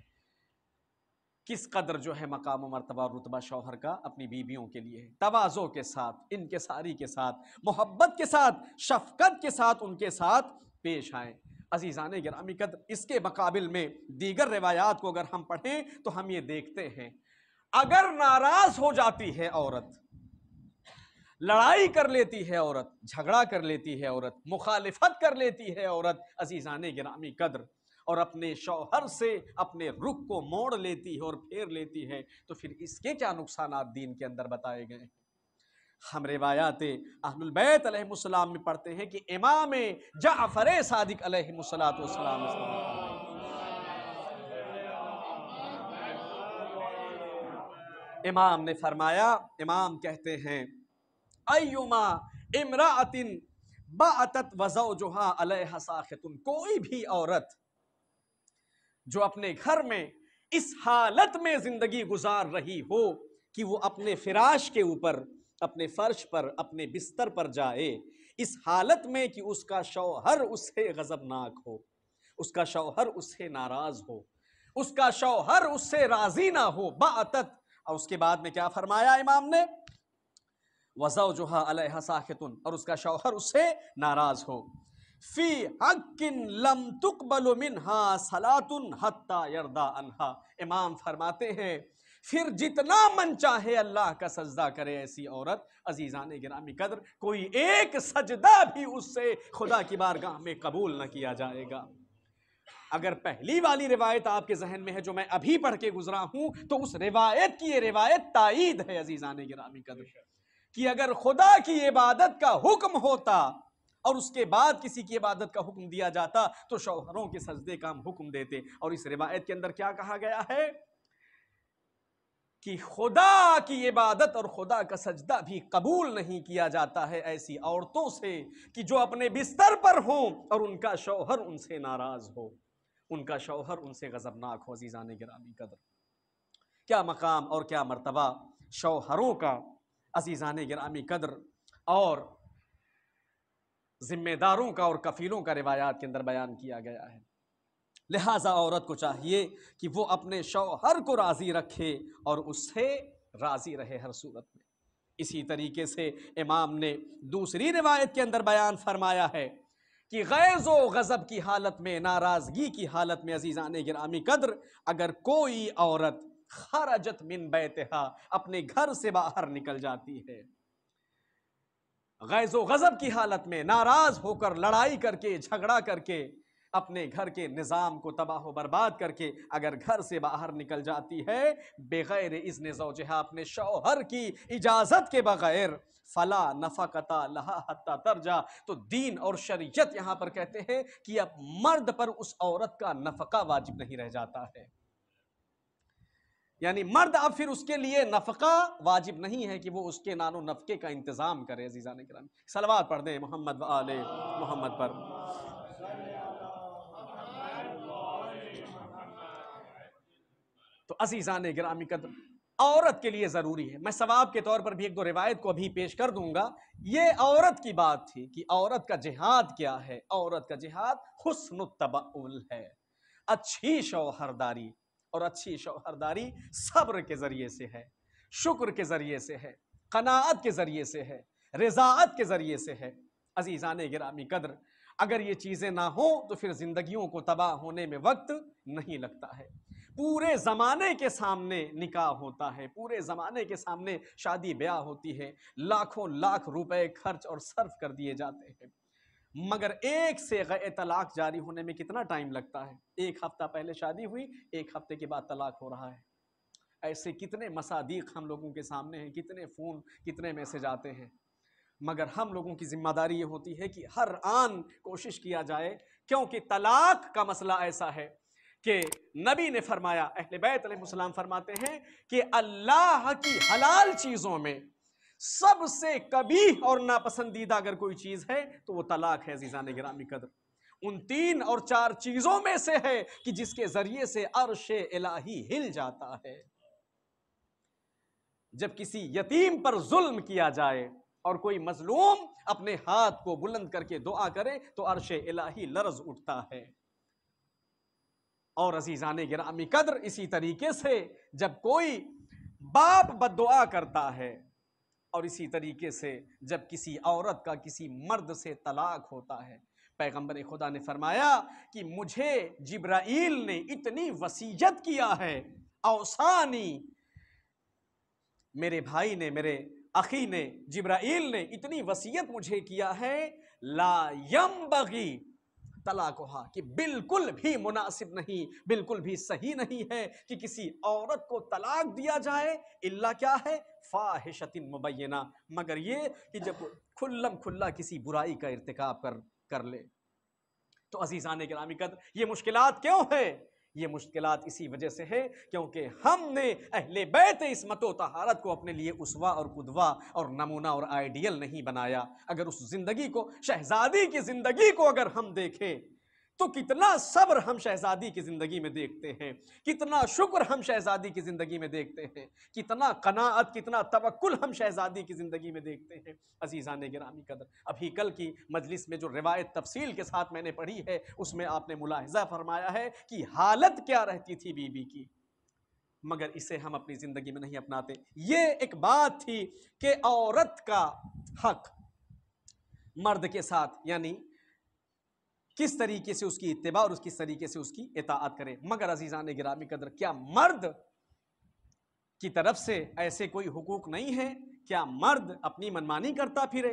کس قدر جو ہے مقام و مرتبہ اور رتبہ شوہر کا اپنی بیویوں کے لیے، تواضع کے ساتھ، انکساری کے ساتھ، محبت کے ساتھ، شفقت کے ساتھ ان کے ساتھ پیش آئیں۔ عزیزان گرامی قدر، اس کے مقابل میں دیگر روایات کو اگر ہم پڑھیں تو ہم یہ دیکھتے ہیں، اگر ناراض ہو جاتی ہے عورت، لڑائی کر لیتی ہے عورت، جھگڑا کر لیتی ہے عورت، مخالفت کر لیتی ہے عورت، عزیزان گرامی قدر، اور اپنے شوہر سے اپنے رخ کو موڑ لیتی ہے اور پھیر لیتی ہے، تو پھر اس کے کیا نقصانات دین کے اندر بتائے گئے ہیں۔ ہم روایات اہل البیت علیہ السلام میں پڑھتے ہیں کہ امام جعفر صادق علیہ السلام امام نے فرمایا، امام کہتے ہیں ایما امرأۃ باتت وزوجها علیہا ساخط، کوئی بھی عورت جو اپنے گھر میں اس حالت میں زندگی گزار رہی ہو کہ وہ اپنے فراش کے اوپر، اپنے فرش پر، اپنے بستر پر جائے، اس حالت میں کہ اس کا شوہر اس سے غضبناک ہو، اس کا شوہر اس سے ناراض ہو، اس کا شوہر اس سے راضی نہ ہو، باتت، اور اس کے بعد میں کیا فرمایا امام نے؟ وزوجها علیہا ساخط، اور اس کا شوہر اس سے ناراض ہو، فی حق لم تقبل منها صلاۃ حتی یرضی عنہا، امام فرماتے ہیں پھر جتنا من چاہے اللہ کا سجدہ کرے ایسی عورت، عزیزان گرامی قدر، کوئی ایک سجدہ بھی اس سے خدا کی بارگاہ میں قبول نہ کیا جائے گا۔ اگر پہلی والی روایت آپ کے ذہن میں ہے جو میں ابھی پڑھ کے گزرا ہوں، تو اس روایت کی یہ روایت تائید ہے عزیزان گرامی قدر، کہ اگر خدا کی عبادت کا حکم ہوتا اور اس کے بعد کسی کی عبادت کا حکم دیا جاتا تو شوہروں کے سجدے کا ہم حکم دیتے۔ اور اس روایت کے اندر کیا کہا گیا ہے کہ خدا کی عبادت اور خدا کا سجدہ بھی قبول نہیں کیا جاتا ہے ایسی عورتوں سے کہ جو اپنے بستر پر ہوں اور ان کا شوہر ان سے ناراض ہو، ان کا شوہر ان سے غضبناک ہو۔ عزیزان گرامی قدر، کیا مقام اور کیا مرتبہ شوہروں کا عزیزان گرامی قدر، اور ذمہ داروں کا اور کفیلوں کا روایات کے اندر بیان کیا گیا ہے۔ لہٰذا عورت کو چاہیے کہ وہ اپنے شوہر کو راضی رکھے اور اس سے راضی رہے ہر صورت میں۔ اسی طریقے سے امام نے دوسری روایت کے اندر بیان فرمایا ہے کہ غیظ و غضب کی حالت میں، ناراضگی کی حالت میں، عزیزان گرامی قدر، اگر کوئی عورت خرجت من بیتہا، اپنے گھر سے باہر نکل جاتی ہے، غیظ و غضب کی حالت میں، ناراض ہو کر، لڑائی کر کے، جھگڑا کر کے، اپنے گھر کے نظام کو تباہ و برباد کر کے اگر گھر سے باہر نکل جاتی ہے بغیر اذن زوجہا، اپنے شوہر کی اجازت کے بغیر، فلا نفقۃ لہا حتی ترجع، تو دین اور شریعت یہاں پر کہتے ہیں کہ اب مرد پر اس عورت کا نفقہ واجب نہیں رہ جاتا ہے، یعنی مرد اب پھر اس کے لیے نفقہ واجب نہیں ہے کہ وہ اس کے نان و نفقے کا انتظام کرے۔ عزیزان کرام، صلوات پڑھ دیں محمد و آل محمد پر۔ تو عزیزان گرامی قدر عورت کے لیے ضروری ہے، میں ثواب کے طور پر بھی ایک دو روایت کو ابھی پیش کر دوں گا، یہ عورت کی بات تھی کہ عورت کا جہاد کیا ہے۔ عورت کا جہاد حسن التبعل ہے، اچھی شوہرداری، اور اچھی شوہرداری صبر کے ذریعے سے ہے، شکر کے ذریعے سے ہے، قناعت کے ذریعے سے ہے، رضاعت کے ذریعے سے ہے۔ عزیزان گرامی قدر اگر یہ چیزیں نہ ہوں تو پھر زندگیوں کو تباہ ہونے میں وقت نہیں لگتا ہے۔ پورے زمانے کے سامنے نکاح ہوتا ہے، پورے زمانے کے سامنے شادی بیاہ ہوتی ہے، لاکھوں لاکھ روپے خرچ اور صرف کر دیے جاتے ہیں، مگر ایک صیغہ طلاق جاری ہونے میں کتنا ٹائم لگتا ہے؟ ایک ہفتہ پہلے شادی ہوئی، ایک ہفتے کے بعد طلاق ہو رہا ہے۔ ایسے کتنے مصادیق ہم لوگوں کے سامنے ہیں، کتنے فون، کتنے میسج آتے ہیں، مگر ہم لوگوں کی ذمہ داری یہ ہوتی ہے کہ ہر آن کوشش کیا جائے، کیونکہ طلاق کا مسئلہ ایسا ہے کہ نبی نے فرمایا، اہل بیت علیہ السلام فرماتے ہیں کہ اللہ کی حلال چیزوں میں سب سے قبیح اور ناپسندیدہ اگر کوئی چیز ہے تو وہ طلاق ہے۔ عزیزان گرامی قدر ان 3 اور 4 چیزوں میں سے ہے کہ جس کے ذریعے سے عرش الہی ہل جاتا ہے۔ جب کسی یتیم پر ظلم کیا جائے اور کوئی مظلوم اپنے ہاتھ کو بلند کر کے دعا کرے تو عرش الہی لرز اٹھتا ہے۔ اور عزیزان گرامی قدر اسی طریقے سے جب کوئی باپ بد دعا کرتا ہے، اور اسی طریقے سے جب کسی عورت کا کسی مرد سے طلاق ہوتا ہے، پیغمبر خدا نے فرمایا کہ مجھے جبرائیل نے اتنی وصیت کیا ہے، اوصانی، میرے بھائی نے، میرے اخی نے، جبرائیل نے اتنی وصیت مجھے کیا ہے، لا ینبغی طلاقها، کہ بالکل بھی مناسب نہیں، بالکل بھی صحیح نہیں ہے کہ کسی عورت کو طلاق دیا جائے، الا کیا ہے، فاحشۃ مبینہ، مگر یہ کہ جب کھلم کھلا کسی برائی کا ارتکاب کر لے۔ تو عزیزان گرامی قدر یہ مشکلات کیوں ہیں؟ یہ مشکلات اسی وجہ سے ہے کیونکہ ہم نے اہل بیت عصمت و طہارت کو اپنے لیے اسوہ اور قدوہ اور نمونہ اور آئیڈیل نہیں بنایا۔ اگر اس زندگی کو، شہزادی کی زندگی کو اگر ہم دیکھیں تو کتنا صبر ہم شہزادی کی زندگی میں دیکھتے ہیں، کتنا شکر ہم شہزادی کی زندگی میں دیکھتے ہیں، کتنا قناعت، کتنا توکل ہم شہزادی کی زندگی میں دیکھتے ہیں۔ عزیزان گرامی قدر ابھی کل کی مجلس میں جو روایت تفصیل کے ساتھ میں نے پڑھی ہے اس میں آپ نے ملاحظہ فرمایا ہے کہ حالت کیا رہتی تھی بی بی کی، مگر اسے ہم اپنی زندگی میں نہیں اپناتے۔ یہ ایک بات تھی کہ عورت کا حق مرد کے ساتھ، یعنی کس طریقے سے اس کی اتباع اور کس طریقے سے اس کی اطاعت کرے، مگر عزیزان گرامی قدر کیا مرد کی طرف سے ایسے کوئی حقوق نہیں ہے؟ کیا مرد اپنی منمانی کرتا پھرے؟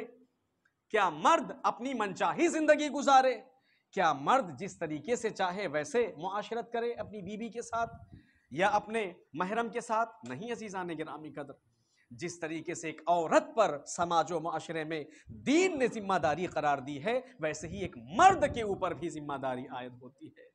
کیا مرد اپنی منچاہی زندگی گزارے؟ کیا مرد جس طریقے سے چاہے ویسے معاشرت کرے اپنی بیوی کے ساتھ یا اپنے محرم کے ساتھ؟ نہیں عزیزان گرامی قدر، جس طریقے سے ایک عورت پر سماج و معاشرے میں دین نے ذمہ داری قرار دی ہے، ویسے ہی ایک مرد کے اوپر بھی ذمہ داری عائد ہوتی ہے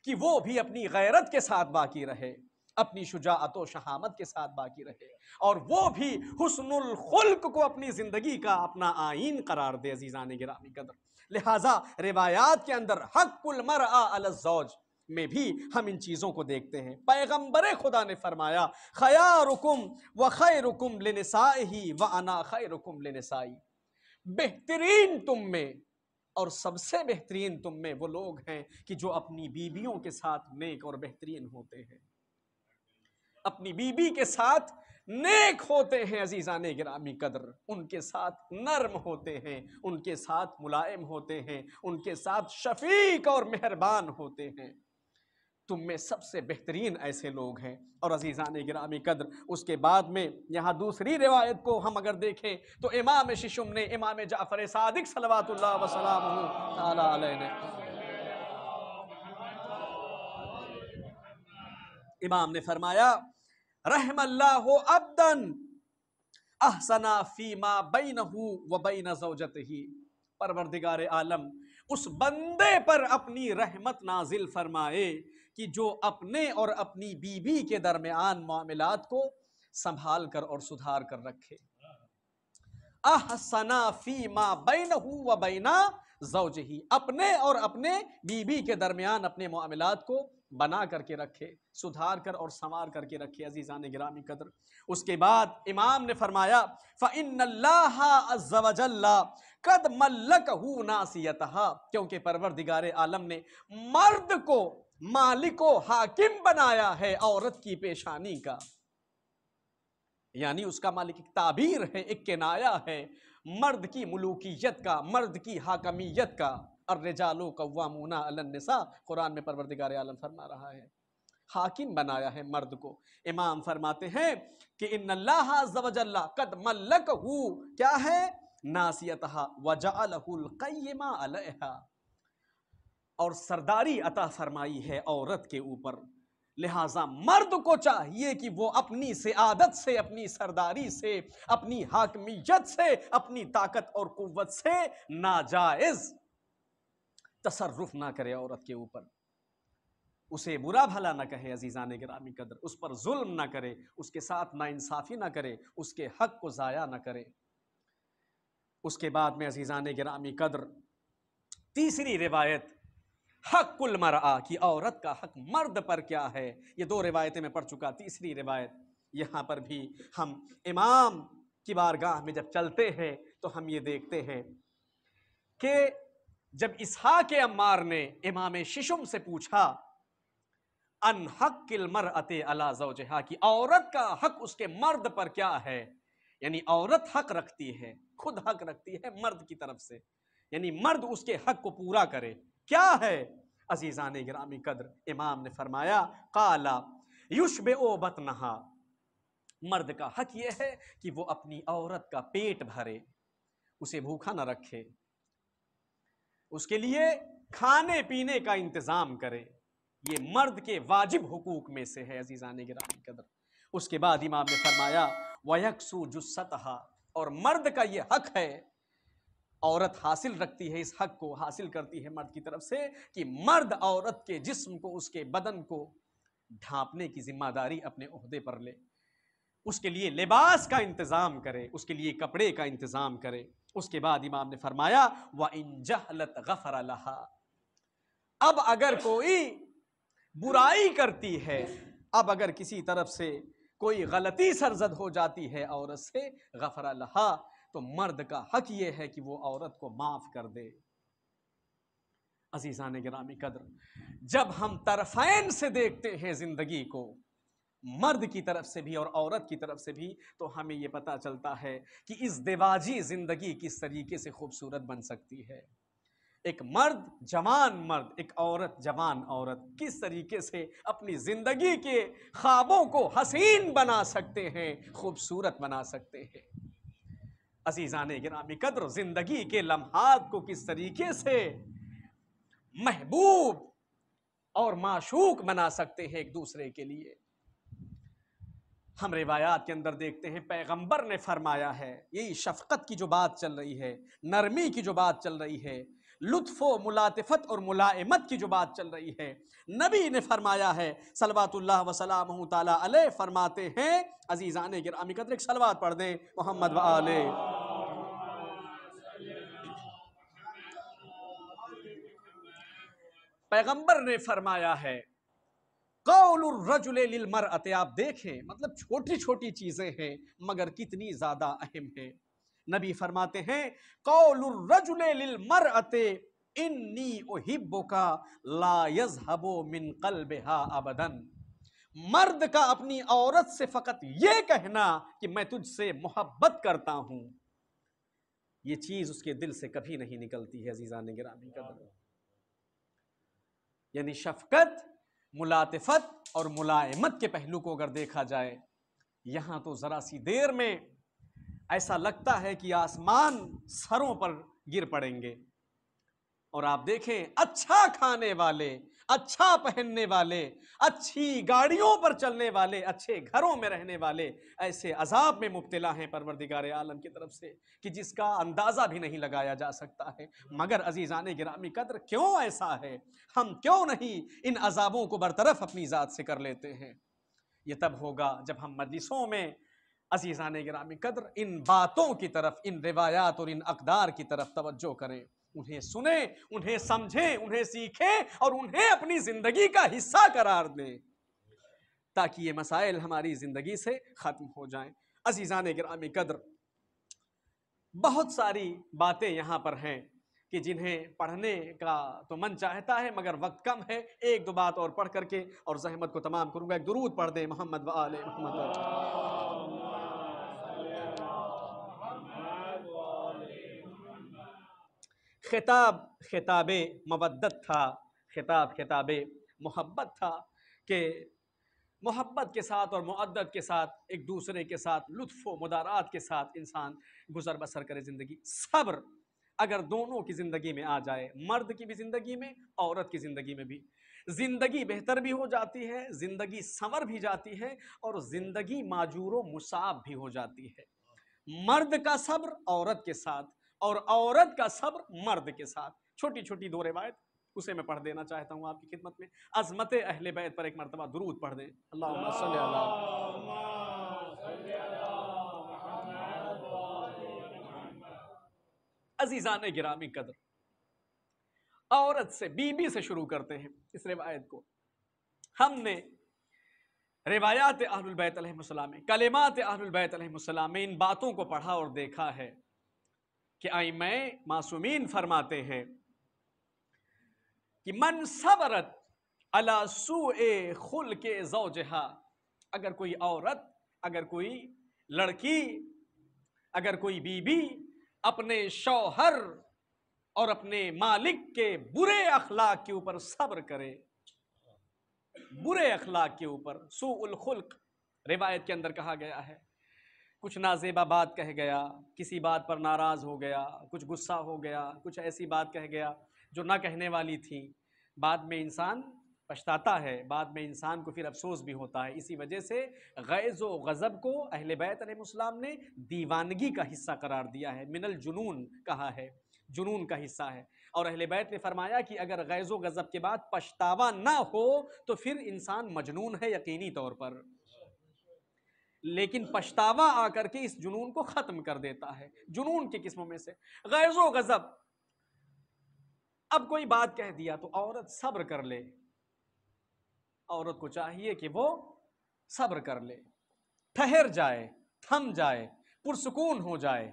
کہ وہ بھی اپنی غیرت کے ساتھ باقی رہے، اپنی شجاعت و شہامت کے ساتھ باقی رہے، اور وہ بھی حسن الخلق کو اپنی زندگی کا اپنا آئین قرار دے۔ عزیزان گرامی قدر لہٰذا روایات کے اندر حق المرأة علی الزوج میں بھی ہم ان چیزوں کو دیکھتے ہیں۔ پیغمبر خدا نے فرمایا خیارکم و خیرکم لنسائہ و انا خیرکم لنسائی، بہترین تم میں اور سب سے بہترین تم میں وہ لوگ ہیں کہ جو اپنی بیویوں کے ساتھ نیک اور بہترین ہوتے ہیں، اپنی بیوی کے ساتھ نیک ہوتے ہیں۔ عزیزان گرامی قدر ان کے ساتھ نرم ہوتے ہیں، ان کے ساتھ ملائم ہوتے ہیں، ان کے ساتھ شفیق اور مہربان ہوتے ہیں، تم میں سب سے بہترین ایسے لوگ ہیں۔ اور عزیزان گرامی قدر اس کے بعد میں یہاں دوسری روایت کو ہم اگر دیکھیں تو امام ششم نے، امام جعفر صادق صلوات اللہ وسلامہ تعالی علیہ نے، امام نے فرمایا رحم اللہ عبدا احسن فیما بینہ و بین زوجتہ، پروردگار عالم اس بندے پر اپنی رحمت نازل فرمائے کہ جو اپنے اور اپنی بیوی کے درمیان معاملات کو سنبھال کر اور سدھار کر رکھے۔ احسن فیما بینہ و بین زوجہ، اپنے اور اپنے بیوی کے درمیان اپنے معاملات کو بنا کر کے رکھے، سدھار کر اور سنوار کر کے رکھے عزیزان گرامی قدر۔ اس کے بعد امام نے فرمایا فَإِنَّ اللَّهَ عَزَّ وَجَلَّ قَدْ مَلَّكَهُ نَاصِيَتَهَا، کیونکہ پروردگار عالم نے مرد کو مالک و حاکم بنایا ہے عورت کی پیشانی کا، یعنی اس کا مالک ایک تعبیر ہے، ایک کنایا ہے مرد کی ملوکیت کا، مرد کی حاکمیت کا۔ الرجال قوامون علی النساء، قرآن میں پروردگار عالم فرما رہا ہے، حاکم بنایا ہے مرد کو۔ امام فرماتے ہیں کہ ان اللہ عز وجل قد ملکہ، کیا ہے؟ ناصیتہا وجعلہ القیم علیہا، اور سرداری عطا فرمائی ہے عورت کے اوپر، لہٰذا مرد کو چاہیے کہ وہ اپنی سعادت سے، اپنی سرداری سے، اپنی حاکمیت سے، اپنی طاقت اور قوت سے ناجائز تصرف نہ کرے عورت کے اوپر، اسے برا بھلا نہ کہے عزیزان گرامی قدر، اس پر ظلم نہ کرے، اس کے ساتھ ناانصافی نہ کرے، اس کے حق کو ضائع نہ کرے۔ اس کے بعد میں عزیزان گرامی قدر تیسری روایت حق المرأہ، کی عورت کا حق مرد پر کیا ہے، یہ دو روایتیں میں پڑھ چکا، تیسری روایت یہاں پر بھی ہم امام کی بارگاہ میں جب چلتے ہیں تو ہم یہ دیکھتے ہیں کہ جب اسحاق عمار نے امام ششم سے پوچھا ان حق المرأۃ علی زوجہا، کی عورت کا حق اس کے مرد پر کیا ہے، یعنی عورت حق رکھتی ہے، خود حق رکھتی ہے مرد کی طرف سے، یعنی مرد اس کے حق کو پورا کرے، کیا ہے عزیزان گرامی قدر؟ امام نے فرمایا قال یشبع بطنہا، مرد کا حق یہ ہے کہ وہ اپنی عورت کا پیٹ بھرے، اسے بھوکا نہ رکھے، اس کے لیے کھانے پینے کا انتظام کرے، یہ مرد کے واجب حقوق میں سے ہے عزیزان گرامی قدر۔ اس کے بعد امام نے فرمایا وَيَكْسُو جُسَّتَهَا، اور مرد کا یہ حق ہے، عورت حاصل رکھتی ہے، اس حق کو حاصل کرتی ہے مرد کی طرف سے کہ مرد عورت کے جسم کو، اس کے بدن کو ڈھانپنے کی ذمہ داری اپنے عہدے پر لے، اس کے لیے لباس کا انتظام کرے، اس کے لیے کپڑے کا انتظام کرے۔ اس کے بعد امام نے فرمایا وَإِن جَهْلَتْ غَفَرَ لَهَا، اب اگر کوئی برائی کرتی ہے، اب اگر کسی طرف سے کوئی غلطی سرزد ہو جاتی ہے عورت سے، غفر لها، تو مرد کا حق یہ ہے کہ وہ عورت کو معاف کر دے۔ عزیزان گرامی قدر، جب ہم طرفین سے دیکھتے ہیں زندگی کو، مرد کی طرف سے بھی اور عورت کی طرف سے بھی، تو ہمیں یہ پتہ چلتا ہے کہ اس ازدواجی زندگی کس طریقے سے خوبصورت بن سکتی ہے۔ ایک مرد جوان مرد، ایک عورت جوان عورت کس طریقے سے اپنی زندگی کے خوابوں کو حسین بنا سکتے ہیں، خوبصورت بنا سکتے ہیں۔ عزیزان گرامی قدر، زندگی کے لمحات کو کس طریقے سے محبوب اور معشوق بنا سکتے ہیں ایک دوسرے کے لیے۔ ہم روایات کے اندر دیکھتے ہیں پیغمبر نے فرمایا ہے، یہی شفقت کی جو بات چل رہی ہے، نرمی کی جو بات چل رہی ہے، لطف و ملاطفت اور ملائمت کی جو بات چل رہی ہے، نبی نے فرمایا ہے صلوات اللہ وسلامہ تعالی علیہ، فرماتے ہیں عزیزان گرامی قدر ایک صلوات پڑھ دیں محمد و آلہ۔ پیغمبر نے فرمایا ہے قول الرجل للمرأة، آپ دیکھیں مطلب چھوٹی چھوٹی چیزیں ہیں مگر کتنی زیادہ اہم ہیں۔ نبی فرماتے ہیں قول الرجل للمرأة انی احبک لا یذهب من قلبها ابدا، مرد کا اپنی عورت سے فقط یہ کہنا کہ میں تجھ سے محبت کرتا ہوں، یہ چیز اس کے دل سے کبھی نہیں نکلتی ہے عزیزان گرامی قدر۔ یعنی شفقت، ملاطفت اور ملائمت کے پہلو کو اگر دیکھا جائے، یہاں تو ذرا سی دیر میں ایسا لگتا ہے کہ آسمان سروں پر گر پڑیں گے، اور آپ دیکھیں اچھا کھانے والے، اچھا پہننے والے، اچھی گاڑیوں پر چلنے والے، اچھے گھروں میں رہنے والے ایسے عذاب میں مبتلا ہیں پروردگار عالم کی طرف سے کہ جس کا اندازہ بھی نہیں لگایا جا سکتا ہے۔ مگر عزیزان گرامی قدر کیوں ایسا ہے؟ ہم کیوں نہیں ان عذابوں کو برطرف اپنی ذات سے کر لیتے ہیں؟ یہ تب ہوگا جب ہم مجلسوں میں عزیزان گرامی قدر ان باتوں کی طرف، ان روایات اور ان اقدار کی طرف توجہ کریں۔ انہیں سنیں، انہیں سمجھیں، انہیں سیکھیں اور انہیں اپنی زندگی کا حصہ قرار دیں تاکہ یہ مسائل ہماری زندگی سے ختم ہو جائیں۔ عزیزان گرامی قدر، بہت ساری باتیں یہاں پر ہیں کہ جنہیں پڑھنے کا تو من چاہتا ہے مگر وقت کم ہے۔ ایک دو بات اور پڑھ کر کے اور زحمت کو تمام کروں گا۔ ایک درود پڑھ دیں محمد و آل محمد۔ خطاب خطاب مودت تھا، خطاب خطاب محبت تھا کہ محبت کے ساتھ اور مودت کے ساتھ ایک دوسرے کے ساتھ لطف و مدارات کے ساتھ انسان گزر بسر کرے زندگی۔ صبر اگر دونوں کی زندگی میں آ جائے، مرد کی بھی زندگی میں، عورت کی زندگی میں بھی، زندگی بہتر بھی ہو جاتی ہے، زندگی سنور بھی جاتی ہے اور زندگی ماجور و مصاب بھی ہو جاتی ہے۔ مرد کا صبر عورت کے ساتھ اور عورت کا صبر مرد کے ساتھ۔ چھوٹی چھوٹی دو روایت اسے میں پڑھ دینا چاہتا ہوں آپ کی خدمت میں۔ عظمت اہل بیت پر ایک مرتبہ درود پڑھ دیں۔ اللہم صلی عزیزان گرامی قدر، عورت سے، بی بی سے شروع کرتے ہیں اس روایت کو۔ ہم نے روایات اہل البیت علیہ السلام میں، کلمات اہل البیت علیہ السلام میں ان باتوں کو پڑھا اور دیکھا ہے کہ ائمہ معصومین فرماتے ہیں کہ من صبرت علی سوء خلق زوجہا، اگر کوئی عورت، اگر کوئی لڑکی، اگر کوئی بیوی اپنے شوہر اور اپنے مالک کے برے اخلاق کے اوپر صبر کرے، برے اخلاق کے اوپر، سوء الخلق روایت کے اندر کہا گیا ہے، کچھ نازیبا بات کہہ گیا، کسی بات پر ناراض ہو گیا، کچھ غصہ ہو گیا، کچھ ایسی بات کہہ گیا جو نہ کہنے والی تھی، بعد میں انسان پچھتاتا ہے، بعد میں انسان کو پھر افسوس بھی ہوتا ہے۔ اسی وجہ سے غیظ و غضب کو اہل بیت علیہ السلام نے دیوانگی کا حصہ قرار دیا ہے، من الجنون کہا ہے، جنون کا حصہ ہے۔ اور اہل بیت نے فرمایا کہ اگر غیظ و غضب کے بعد پچھتاوا نہ ہو تو پھر انسان مجنون ہے یقینی طور پر، لیکن پچھتاوا آ کر کے اس جنون کو ختم کر دیتا ہے۔ جنون کی قسموں میں سے غیظ و غضب، اب کوئی بات کہہ دیا تو عورت صبر کر لے، عورت کو چاہیے کہ وہ صبر کر لے، ٹھہر جائے، تھم جائے، پرسکون ہو جائے،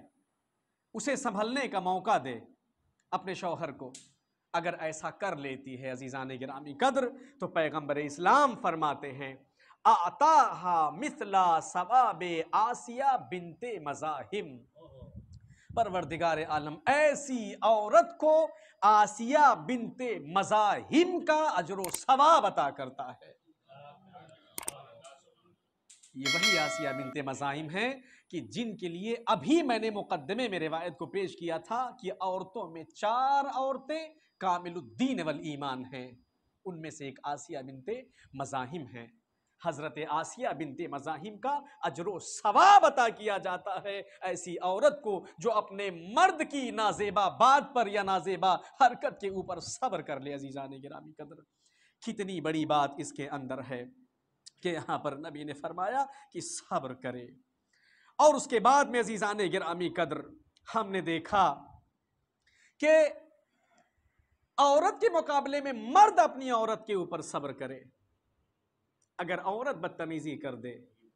اسے سنبھلنے کا موقع دے اپنے شوہر کو۔ اگر ایسا کر لیتی ہے عزیزان گرامی قدر تو پیغمبر اسلام فرماتے ہیں اعطاہا مثل ثواب آسیہ بنت مزاحم، پروردگار عالم ایسی عورت کو آسیہ بنت مزاحم کا اجر و ثواب عطا کرتا ہے۔ یہ وہی آسیہ بنت مزاحم ہیں کہ جن کے لیے ابھی میں نے مقدمے میں روایت کو پیش کیا تھا کہ عورتوں میں 4 عورتیں کامل الدین والایمان ہیں، ان میں سے ایک آسیہ بنت مزاحم ہیں۔ حضرت آسیہ بنت مزاحم کا اجر و ثواب عطا کیا جاتا ہے ایسی عورت کو جو اپنے مرد کی نازیبا بات پر یا نازیبا حرکت کے اوپر صبر کر لے۔ عزیزان گرامی قدر، کتنی بڑی بات اس کے اندر ہے کہ یہاں پر نبی نے فرمایا کہ صبر کرے۔ اور اس کے بعد میں عزیزان گرامی قدر ہم نے دیکھا کہ عورت کے مقابلے میں مرد اپنی عورت کے اوپر صبر کرے۔ اگر عورت بدتمیزی کر دے،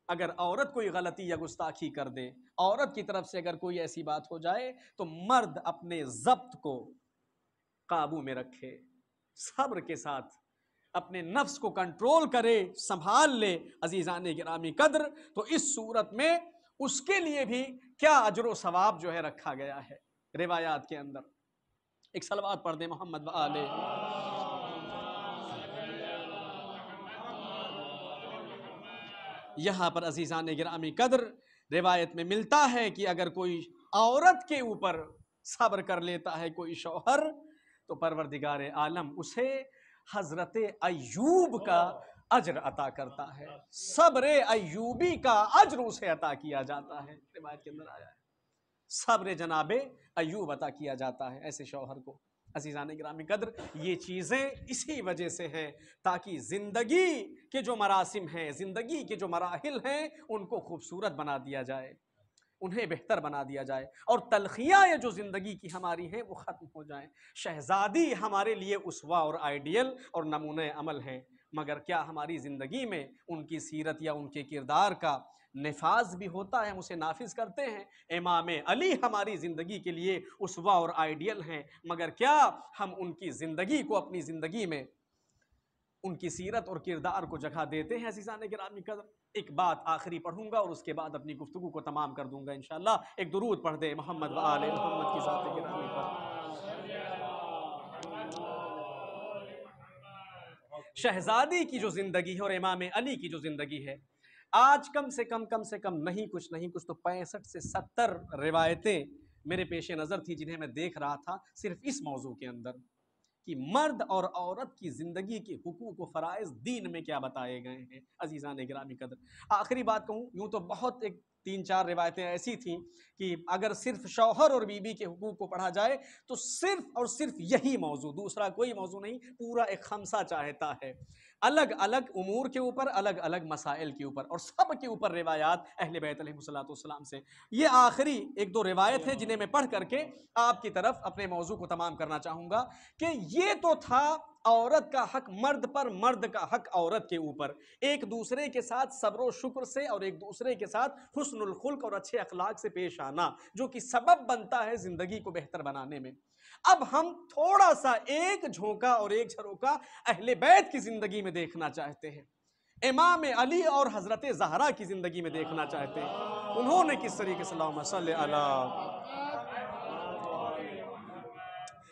اگر عورت کوئی غلطی یا گستاخی کر دے، عورت کی طرف سے اگر کوئی ایسی بات ہو جائے تو مرد اپنے ضبط کو قابو میں رکھے، صبر کے ساتھ اپنے نفس کو کنٹرول کرے، سنبھال لے عزیزان گرامی قدر، تو اس صورت میں اس کے لیے بھی کیا اجر و ثواب جو ہے رکھا گیا ہے روایات کے اندر۔ ایک صلوات پڑھ دیں محمد و آلہ۔ یہاں پر عزیزان گرامی قدر روایت میں ملتا ہے کہ اگر کوئی عورت کے اوپر صبر کر لیتا ہے کوئی شوہر تو پروردگار عالم اسے حضرت ایوب کا اجر عطا کرتا ہے، صبر ایوبی کا اجر اسے عطا کیا جاتا ہے۔ روایت کے اندر آیا ہے صبر جناب ایوب عطا کیا جاتا ہے ایسے شوہر کو۔ عزیزان گرامی قدر، یہ چیزیں اسی وجہ سے ہیں تاکہ زندگی کے جو مراسم ہیں، زندگی کے جو مراحل ہیں، ان کو خوبصورت بنا دیا جائے۔ انہیں بہتر بنا دیا جائے، اور تلخیاں یہ جو زندگی کی ہماری ہیں وہ ختم ہو جائیں۔ شہزادی ہمارے لیے اسوہ اور آئیڈیل اور نمونہ عمل ہیں، مگر کیا ہماری زندگی میں ان کی سیرت یا ان کے کردار کا نفاذ بھی ہوتا ہے؟ ہم اسے نافذ کرتے ہیں؟ امام علی ہماری زندگی کے لیے اسوہ اور آئیڈیل ہیں، مگر کیا ہم ان کی زندگی کو اپنی زندگی میں ان کی سیرت اور کردار کو جگہ دیتے ہیں؟ عزیزان گرامی قدر، ایک بات آخری پڑھوں گا اور اس کے بعد اپنی گفتگو کو تمام کر دوں گا انشاءاللہ۔ ایک درود پڑھ دے محمد و آل محمد کی ذات گرامی پر۔ شہزادی کی جو زندگی ہے اور امام علی کی جو زندگی ہے، آج کم سے کم نہیں کچھ تو 65 سے 70 روایتیں میرے پیش نظر تھی جنہیں میں دیکھ رہا تھا صرف اس موضوع کے اندر، کہ مرد اور عورت کی زندگی کے حقوق و فرائض دین میں کیا بتائے گئے ہیں۔ عزیزان گرامی قدر، آخری بات کہوں، یوں تو بہت 3-4 روایتیں ایسی تھیں کہ اگر صرف شوہر اور بیوی کے حقوق کو پڑھا جائے تو صرف اور صرف یہی موضوع، دوسرا کوئی موضوع نہیں، پورا ایک خمسہ چاہتا ہے، الگ الگ امور کے اوپر، الگ الگ مسائل کے اوپر، اور سب کے اوپر روایات اہل بیت علیہ السلام سے۔ یہ آخری 1-2 روایت ہیں جنہیں میں پڑھ کر کے آپ کی طرف اپنے موضوع کو تمام کرنا چاہوں گا، کہ یہ تو تھا عورت کا حق مرد پر، مرد کا حق عورت کے اوپر، ایک دوسرے کے ساتھ صبر و شکر سے اور ایک دوسرے کے ساتھ حسن الخلق اور اچھے اخلاق سے پیش آنا، جو کہ سبب بنتا ہے زندگی کو بہتر بنانے میں۔ اب ہم تھوڑا سا ایک جھونکا اور ایک جھروکا اہل بیت کی زندگی میں دیکھنا چاہتے ہیں، امام علی اور حضرت زہرا کی زندگی میں دیکھنا چاہتے ہیں، انہوں نے کس طریقے سے، اللہم صلی علی،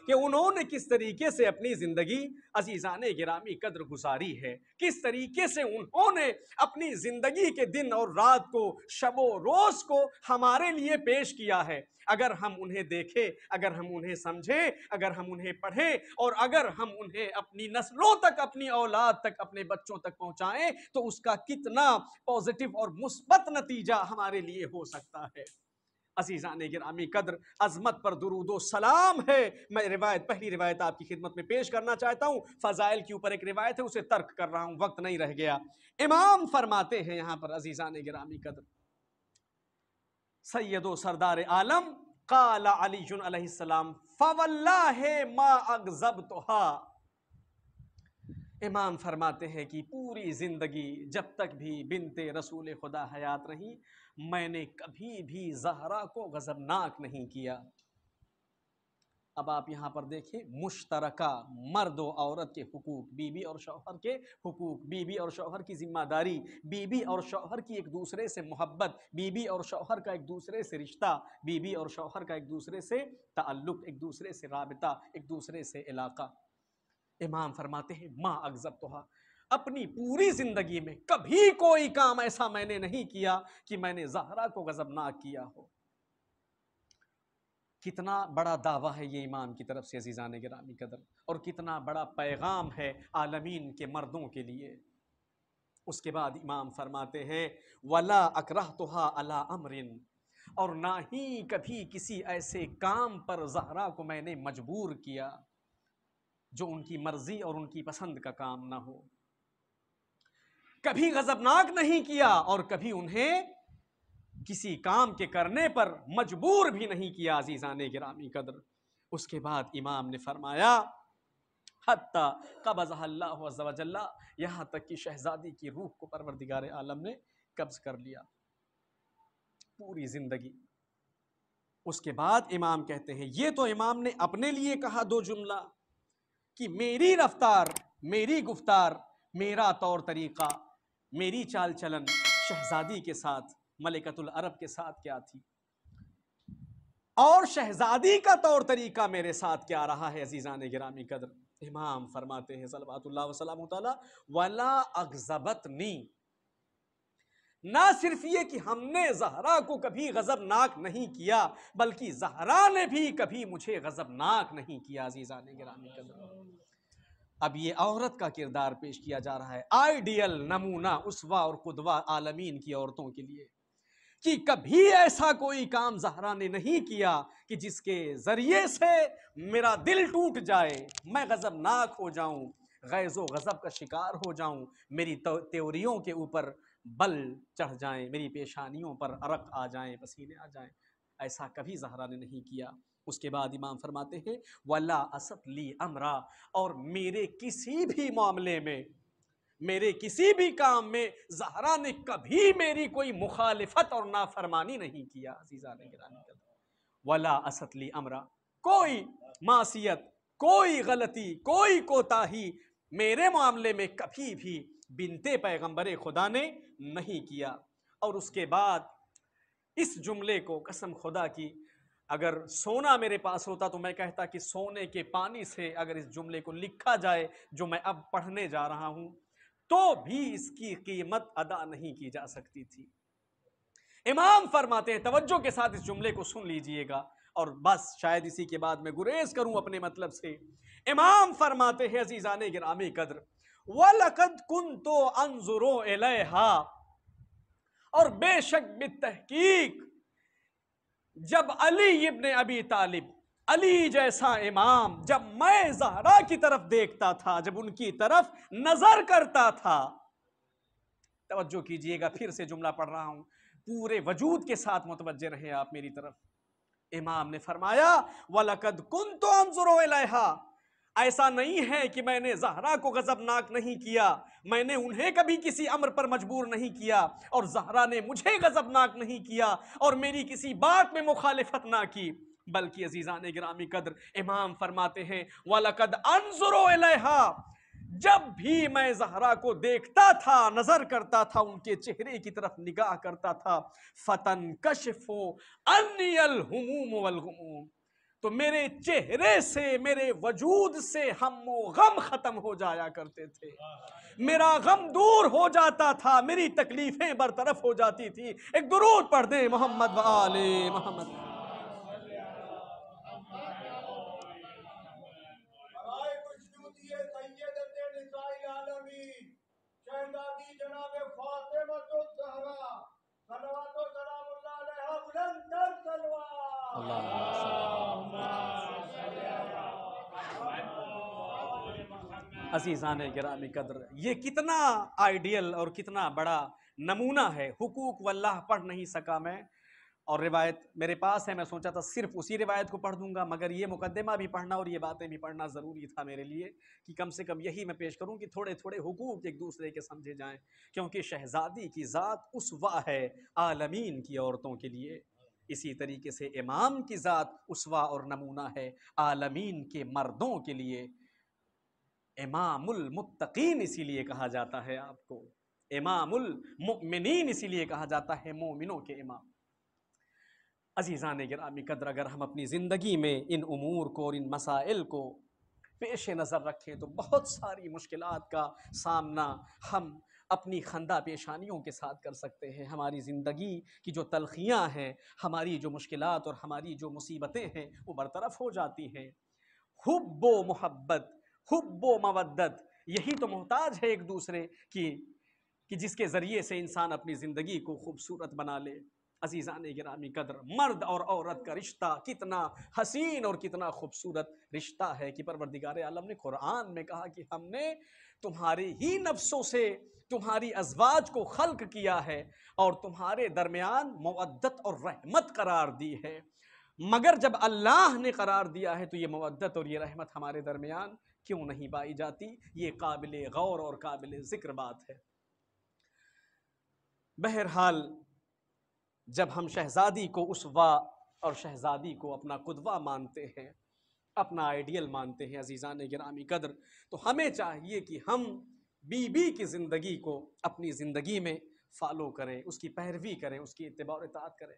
کہ انہوں نے کس طریقے سے اپنی زندگی عزیزان گرامی قدر گزاری ہے، کس طریقے سے انہوں نے اپنی زندگی کے دن اور رات کو، شب و روز کو ہمارے لیے پیش کیا ہے۔ اگر ہم انہیں دیکھیں، اگر ہم انہیں سمجھیں، اگر ہم انہیں پڑھیں، اور اگر ہم انہیں اپنی نسلوں تک، اپنی اولاد تک، اپنے بچوں تک پہنچائیں تو اس کا کتنا پازیٹیو اور مثبت نتیجہ ہمارے لیے ہو سکتا ہے۔ عزیزان گرامی قدر، عظمت پر درود و سلام ہے۔ میں پہلی روایت آپ کی خدمت میں پیش کرنا چاہتا ہوں، فضائل کے اوپر ایک روایت ہے، اسے ترک کر رہا ہوں، وقت نہیں رہ گیا۔ امام فرماتے ہیں یہاں پر عزیزان گرامی قدر، سید و سردار عالم قال علی علیہ السلام فواللہ ما اغضبتها، امام فرماتے ہیں کہ پوری زندگی جب تک بھی بنت رسول خدا حیات رہی، میں نے کبھی بھی زہرا کو غضبناک نہیں کیا۔ اب آپ یہاں پر دیکھیں، مشترکہ مرد و عورت کے حقوق، بیوی اور شوہر کے حقوق، بیوی اور شوہر کی ذمہ داری، بیوی اور شوہر کی ایک دوسرے سے محبت، بیوی اور شوہر کا ایک دوسرے سے رشتہ، بیوی اور شوہر کا ایک دوسرے سے تعلق، ایک دوسرے سے رابطہ، ایک دوسرے سے علاقہ۔ امام فرماتے ہیں ما اغضبتھا، اپنی پوری زندگی میں کبھی کوئی کام ایسا میں نے نہیں کیا کہ میں نے زہرا کو غضبناک کیا ہو۔ کتنا بڑا دعویٰ ہے یہ امام کی طرف سے عزیزان گرامی قدر، اور کتنا بڑا پیغام ہے عالمین کے مردوں کے لیے۔ اس کے بعد امام فرماتے ہیں وَلَا أَكْرَهْتُهَا عَلَىٰ أَمْرٍ، اور نہ ہی کبھی کسی ایسے کام پر زہرا کو میں نے مجبور کیا جو ان کی مرضی اور ان کی پسند کا کام نہ ہو، کبھی غضبناک نہیں کیا اور کبھی انہیں کسی کام کے کرنے پر مجبور بھی نہیں کیا عزیزان گرامی قدر۔ اس کے بعد امام نے فرمایا حتی قبضہ اللہ عز و جل، یہاں تک کہ شہزادی کی روح کو پروردگار عالم نے قبض کر لیا پوری زندگی۔ اس کے بعد امام کہتے ہیں، یہ تو امام نے اپنے لیے کہا 2 جملہ کہ میری رفتار، میری گفتار، میرا طور طریقہ، میری چال چلن شہزادی کے ساتھ، ملکۃ العرب کے ساتھ کیا تھی، اور شہزادی کا طور طریقہ میرے ساتھ کیا رہا ہے عزیزان گرامی قدر۔ امام فرماتے ہیں صلوات اللہ وسلامہ تعالی ولا اغضبتنی، نہ صرف یہ کہ ہم نے زہرا کو کبھی غضبناک نہیں کیا، بلکہ زہرا نے بھی کبھی مجھے غضبناک نہیں کیا عزیزان گرامی قدر۔ اب یہ عورت کا کردار پیش کیا جا رہا ہے، آئیڈیل، نمونہ، اسوہ اور قدوہ عالمین کی عورتوں کے لیے، کہ کبھی ایسا کوئی کام زہرا نے نہیں کیا کہ جس کے ذریعے سے میرا دل ٹوٹ جائے، میں غضبناک ہو جاؤں، غیظ و غضب کا شکار ہو جاؤں، میری تیوریوں کے اوپر بل چڑھ جائیں، میری پیشانیوں پر عرق آ جائیں، پسینے آ جائیں، ایسا کبھی زہرا نے نہیں کیا۔ اس کے بعد امام فرماتے ہیں وَلَا أَسَتْ لِي أَمْرًا، اور میرے کسی بھی معاملے میں، میرے کسی بھی کام میں زہرا نے کبھی میری کوئی مخالفت اور نافرمانی نہیں کیا۔ عزیزان گرامی، وَلَا أَسَتْ لِي أَمْرًا، کوئی معصیت، کوئی غلطی، کوئی کوتاہی میرے معاملے میں کبھی بھی بنتے پیغمبر خدا نے نہیں کیا۔ اور اس کے بعد اس جملے کو قسم خدا کی اگر سونا میرے پاس ہوتا تو میں کہتا کہ سونے کے پانی سے اگر اس جملے کو لکھا جائے جو میں اب پڑھنے جا رہا ہوں تو بھی اس کی قیمت ادا نہیں کی جا سکتی تھی۔ امام فرماتے ہیں، توجہ کے ساتھ اس جملے کو سن لیجئے گا، اور بس شاید اسی کے بعد میں گریز کروں اپنے مطلب سے۔ امام فرماتے ہیں عزیزان گرامی قدر وَلَقَدْ كُنْتُ أَنظُرُ إِلَيْهَا، اور بے شک بالتحقیق جب علی ابن ابی طالب، علی جیسا امام، جب میں زہرا کی طرف دیکھتا تھا، جب ان کی طرف نظر کرتا تھا، توجہ کیجئے گا، پھر سے جملہ پڑھ رہا ہوں، پورے وجود کے ساتھ متوجہ رہیں آپ میری طرف۔ امام نے فرمایا وَلَقَدْ كُنْتُ أَنظُرُ إِلَيْهَا، ایسا نہیں ہے کہ میں نے زہرا کو غضبناک نہیں کیا، میں نے انہیں کبھی کسی امر پر مجبور نہیں کیا، اور زہرا نے مجھے غضبناک نہیں کیا اور میری کسی بات میں مخالفت نہ کی، بلکہ عزیزان گرامی قدر امام فرماتے ہیں وَلَقَدْ أَنظُرُ إِلَيْهَا، جب بھی میں زہرا کو دیکھتا تھا، نظر کرتا تھا، ان کے چہرے کی طرف نگاہ کرتا تھا، فَتَنْكَشِفُ عَنِّي الْهُمُومُ وَالْغُمُومُ، تو میرے چہرے سے، میرے وجود سے ہم و غم ختم ہو جایا کرتے تھے، میرا غم دور ہو جاتا تھا، میری تکلیفیں برطرف ہو جاتی تھی۔ ایک درود پڑھ دیں محمد و آل محمد۔ شہزادی جناب فاطمہ الزہرا صلوات و سلام اللہ علیہا، بلند تر تلوار۔ عزیزان گرامی قدر، یہ کتنا آئیڈیل اور کتنا بڑا نمونہ ہے۔ حقوق واللہ پڑھ نہیں سکا میں، اور روایت میرے پاس ہے، میں سوچا تھا صرف اسی روایت کو پڑھ دوں گا، مگر یہ مقدمہ بھی پڑھنا اور یہ باتیں بھی پڑھنا ضروری تھا میرے لیے کہ کم سے کم یہی میں پیش کروں کہ تھوڑے تھوڑے حقوق ایک دوسرے کے سمجھے جائیں، کیونکہ شہزادی کی ذات اسوہ ہے عالمین کی عورتوں کے لیے، اسی طریقے سے امام کی ذات اسوہ اور نمونہ ہے عالمین کے مردوں کے لیے۔ امام المتقین اسی لیے کہا جاتا ہے آپ کو، امام المؤمنین اسی لیے کہا جاتا ہے مومنوں کے امام۔ عزیزان گرامی قدر، اگر ہم اپنی زندگی میں ان امور کو اور ان مسائل کو پیش نظر رکھیں تو بہت ساری مشکلات کا سامنا ہم اپنی خندہ پیشانیوں کے ساتھ کر سکتے ہیں۔ ہماری زندگی کی جو تلخیاں ہیں، ہماری جو مشکلات اور ہماری جو مصیبتیں ہیں، وہ برطرف ہو جاتی ہیں۔ حب و محبت، حب و مودت، یہی تو محتاج ہے ایک دوسرے کی کہ جس کے ذریعے سے انسان اپنی زندگی کو خوبصورت بنا لے۔ عزیزان گرامی قدر، مرد اور عورت کا رشتہ کتنا حسین اور کتنا خوبصورت رشتہ ہے کہ پروردگار عالم نے قرآن میں کہا کہ ہم نے تمہاری ہی نفسوں سے تمہاری ازواج کو خلق کیا ہے اور تمہارے درمیان مودت اور رحمت قرار دی ہے۔ مگر جب اللہ نے قرار دیا ہے تو یہ مودت اور یہ رحمت ہمارے درمیان کیوں نہیں پائی جاتی؟ یہ قابل غور اور قابل ذکر بات ہے۔ بہرحال جب ہم شہزادی کو اسوہ اور شہزادی کو اپنا قدوہ مانتے ہیں، اپنا آئیڈیل مانتے ہیں عزیزان گرامی قدر، تو ہمیں چاہیے کہ ہم بی بی کی زندگی کو اپنی زندگی میں فالو کریں، اس کی پیروی کریں، اس کی اتباع اور اطاعت کریں۔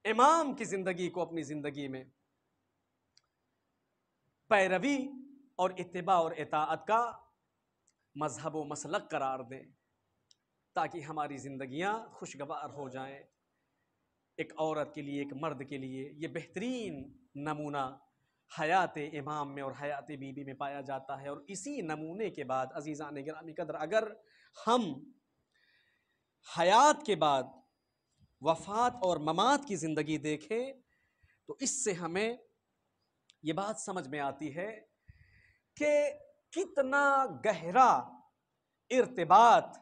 امام کی زندگی کو اپنی زندگی میں پیروی اور اتباع اور اطاعت کا مذہب و مسلک قرار دیں تاکہ ہماری زندگیاں خوشگوار ہو جائیں۔ ایک عورت کے لیے، ایک مرد کے لیے یہ بہترین نمونہ حیات امام میں اور حیات بی بی میں پایا جاتا ہے۔ اور اسی نمونے کے بعد عزیزان گرامی قدر، اگر ہم حیات کے بعد وفات اور ممات کی زندگی دیکھیں تو اس سے ہمیں یہ بات سمجھ میں آتی ہے کہ کتنا گہرا ارتباط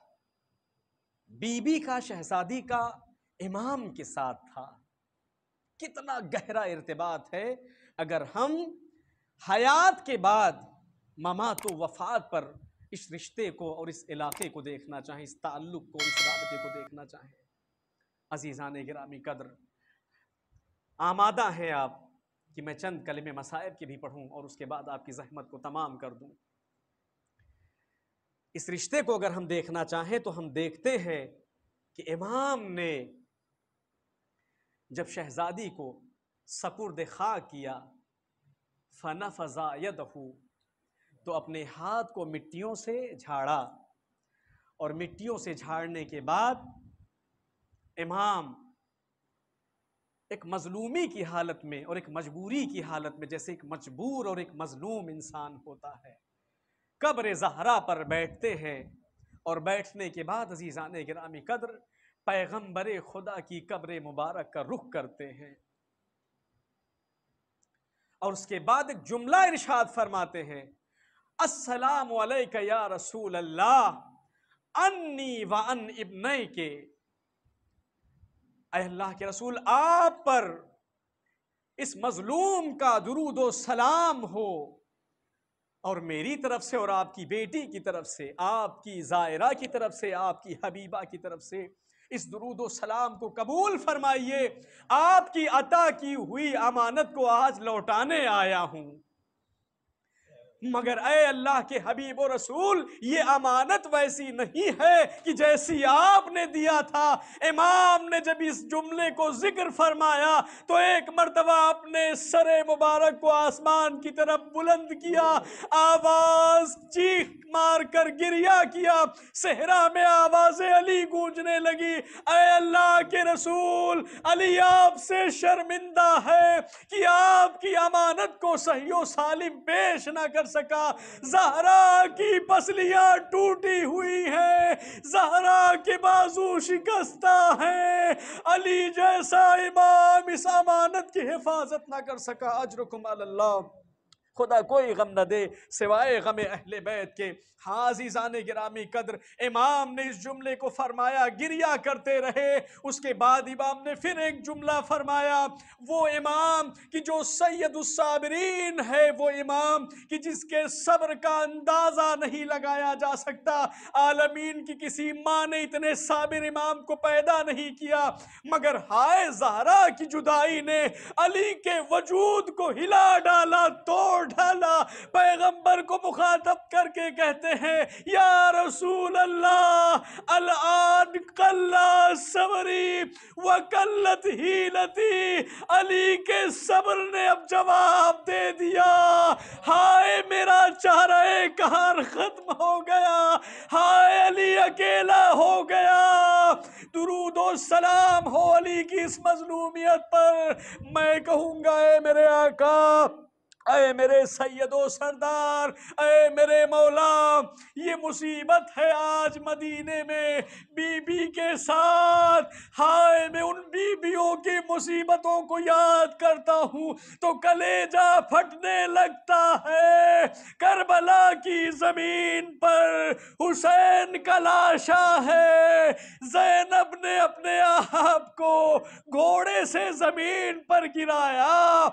بی بی کا، شہزادی کا امام کے ساتھ تھا۔ کتنا گہرا ارتباط ہے اگر ہم حیات کے بعد ممات و وفات پر اس رشتے کو اور اس علاقے کو دیکھنا چاہیں، اس تعلق کو، اس رابطے کو دیکھنا چاہیں۔ عزیزان گرامی قدر، آمادہ ہیں آپ کہ میں چند کلمے مصائب کے بھی پڑھوں اور اس کے بعد آپ کی زحمت کو تمام کر دوں۔ اس رشتے کو اگر ہم دیکھنا چاہیں تو ہم دیکھتے ہیں کہ امام نے جب شہزادی کو سپرد خاک کیا، فنفض یدہ، تو اپنے ہاتھ کو مٹیوں سے جھاڑا، اور مٹیوں سے جھاڑنے کے بعد امام ایک مظلومی کی حالت میں اور ایک مجبوری کی حالت میں، جیسے ایک مجبور اور ایک مظلوم انسان ہوتا ہے، قبر زہرا پر بیٹھتے ہیں، اور بیٹھنے کے بعد عزیزان گرامی قدر پیغمبر خدا کی قبر مبارک کا رخ کرتے ہیں، اور اس کے بعد ایک جملہ ارشاد فرماتے ہیں، السلام علیک یا رسول اللہ انی وان ابنیک، اے اللہ کے رسول آپ پر اس مظلوم کا درود و سلام ہو، اور میری طرف سے اور آپ کی بیٹی کی طرف سے، آپ کی زائرہ کی طرف سے، آپ کی حبیبہ کی طرف سے اس درود و سلام کو قبول فرمائیے، آپ کی عطا کی ہوئی امانت کو آج لوٹانے آیا ہوں۔ مگر اے اللہ کے حبیب و رسول، یہ امانت ویسی نہیں ہے کہ جیسی آپ نے دیا تھا۔ امام نے جب اس جملے کو ذکر فرمایا تو ایک مرتبہ اپنے سر مبارک کو آسمان کی طرف بلند کیا، آواز چیخ مار کر گریہ کیا، صحرا میں آواز علی گونجنے لگی، اے اللہ کے رسول، علی آپ سے شرمندہ ہے کہ آپ کی امانت کو صحیح و سالم پیش نہ کر سکا، زہرا کی پسلیاں ٹوٹی ہوئی ہیں، زہرا کے بازو شکستہ ہیں، علی جیسا امام اس امانت کی حفاظت نہ کر سکا، اجرکم علی اللہ، خدا کوئی غم نہ دے سوائے غم اہل بیت کے۔ ہاں عزیزان گرامی قدر، امام نے اس جملے کو فرمایا، گریہ کرتے رہے، اس کے بعد امام نے پھر ایک جملہ فرمایا، وہ امام کہ جو سید الصابرین ہے، وہ امام کہ جس کے صبر کا اندازہ نہیں لگایا جا سکتا، عالمین کی کسی ماں نے اتنے صابر امام کو پیدا نہیں کیا، مگر ہائے زہرا کی جدائی نے علی کے وجود کو ہلا ڈالا، توڑ ڈالا۔ پیغمبر کو مخاطب کر کے کہتے ہیں، یا رسول اللہ الآن قلّا صبری وقلت حیلتی، علی کے صبر نے اب جواب دے دیا، ہائے میرا چہرہ قہر ختم ہو گیا، ہائے علی اکیلا ہو گیا، درود و سلام ہو علی کی اس مظلومیت پر۔ میں کہوں گا اے میرے آقا، اے میرے سید و سردار، اے میرے مولا، یہ مصیبت ہے آج مدینے میں بی بی کے ساتھ، ہائے میں ان بیویوں کی مصیبتوں کو یاد کرتا ہوں تو کلیجہ پھٹنے لگتا ہے۔ کربلا کی زمین پر حسین کا لاشا ہے، زینب نے اپنے آپ کو گھوڑے سے زمین پر گرایا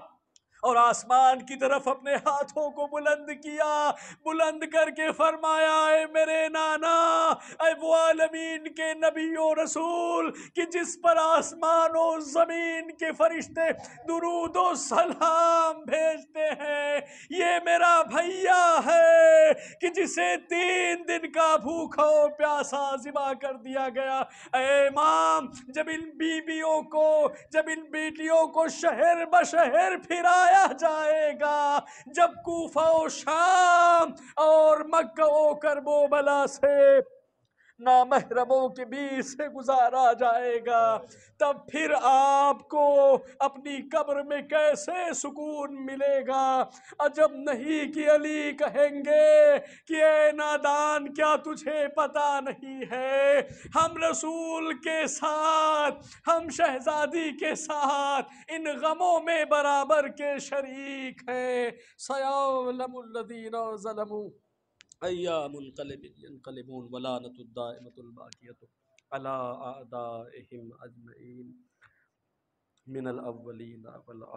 اور آسمان کی طرف اپنے ہاتھوں کو بلند کیا، بلند کر کے فرمایا، اے میرے نانا، اے وہ عالمین کے نبی و رسول کہ جس پر آسمان و زمین کے فرشتے درود و سلام بھیجتے ہیں، یہ میرا بھیا ہے کہ جسے 3 دن کا بھوکا و پیاسا ذبح کر دیا گیا۔ اے امام، جب ان بیویوں کو، جب ان بیٹیوں کو شہر بشہر پھرایا جائے گا، جب کوفہ و شام اور مکہ و کرب و بلا سے نامحرموں کے بیچ سے گزارا جائے گا، تب پھر آپ کو اپنی قبر میں کیسے سکون ملے گا؟ عجب نہیں کہ علی کہیں گے کہ اے نادان، کیا تجھے پتا نہیں ہے ہم رسول کے ساتھ، ہم شہزادی کے ساتھ ان غموں میں برابر کے شریک ہیں۔ سَيَعْلَمُ الَّذِينَ ظَلَمُوا أَيَّ مُنقَلِبٍ يَنقَلِبُونَ وَلَعنَتُ الدَّائِمَةُ الْبَاقِيَةُ علی اعدائہم اجمعین من الاولین والآخرین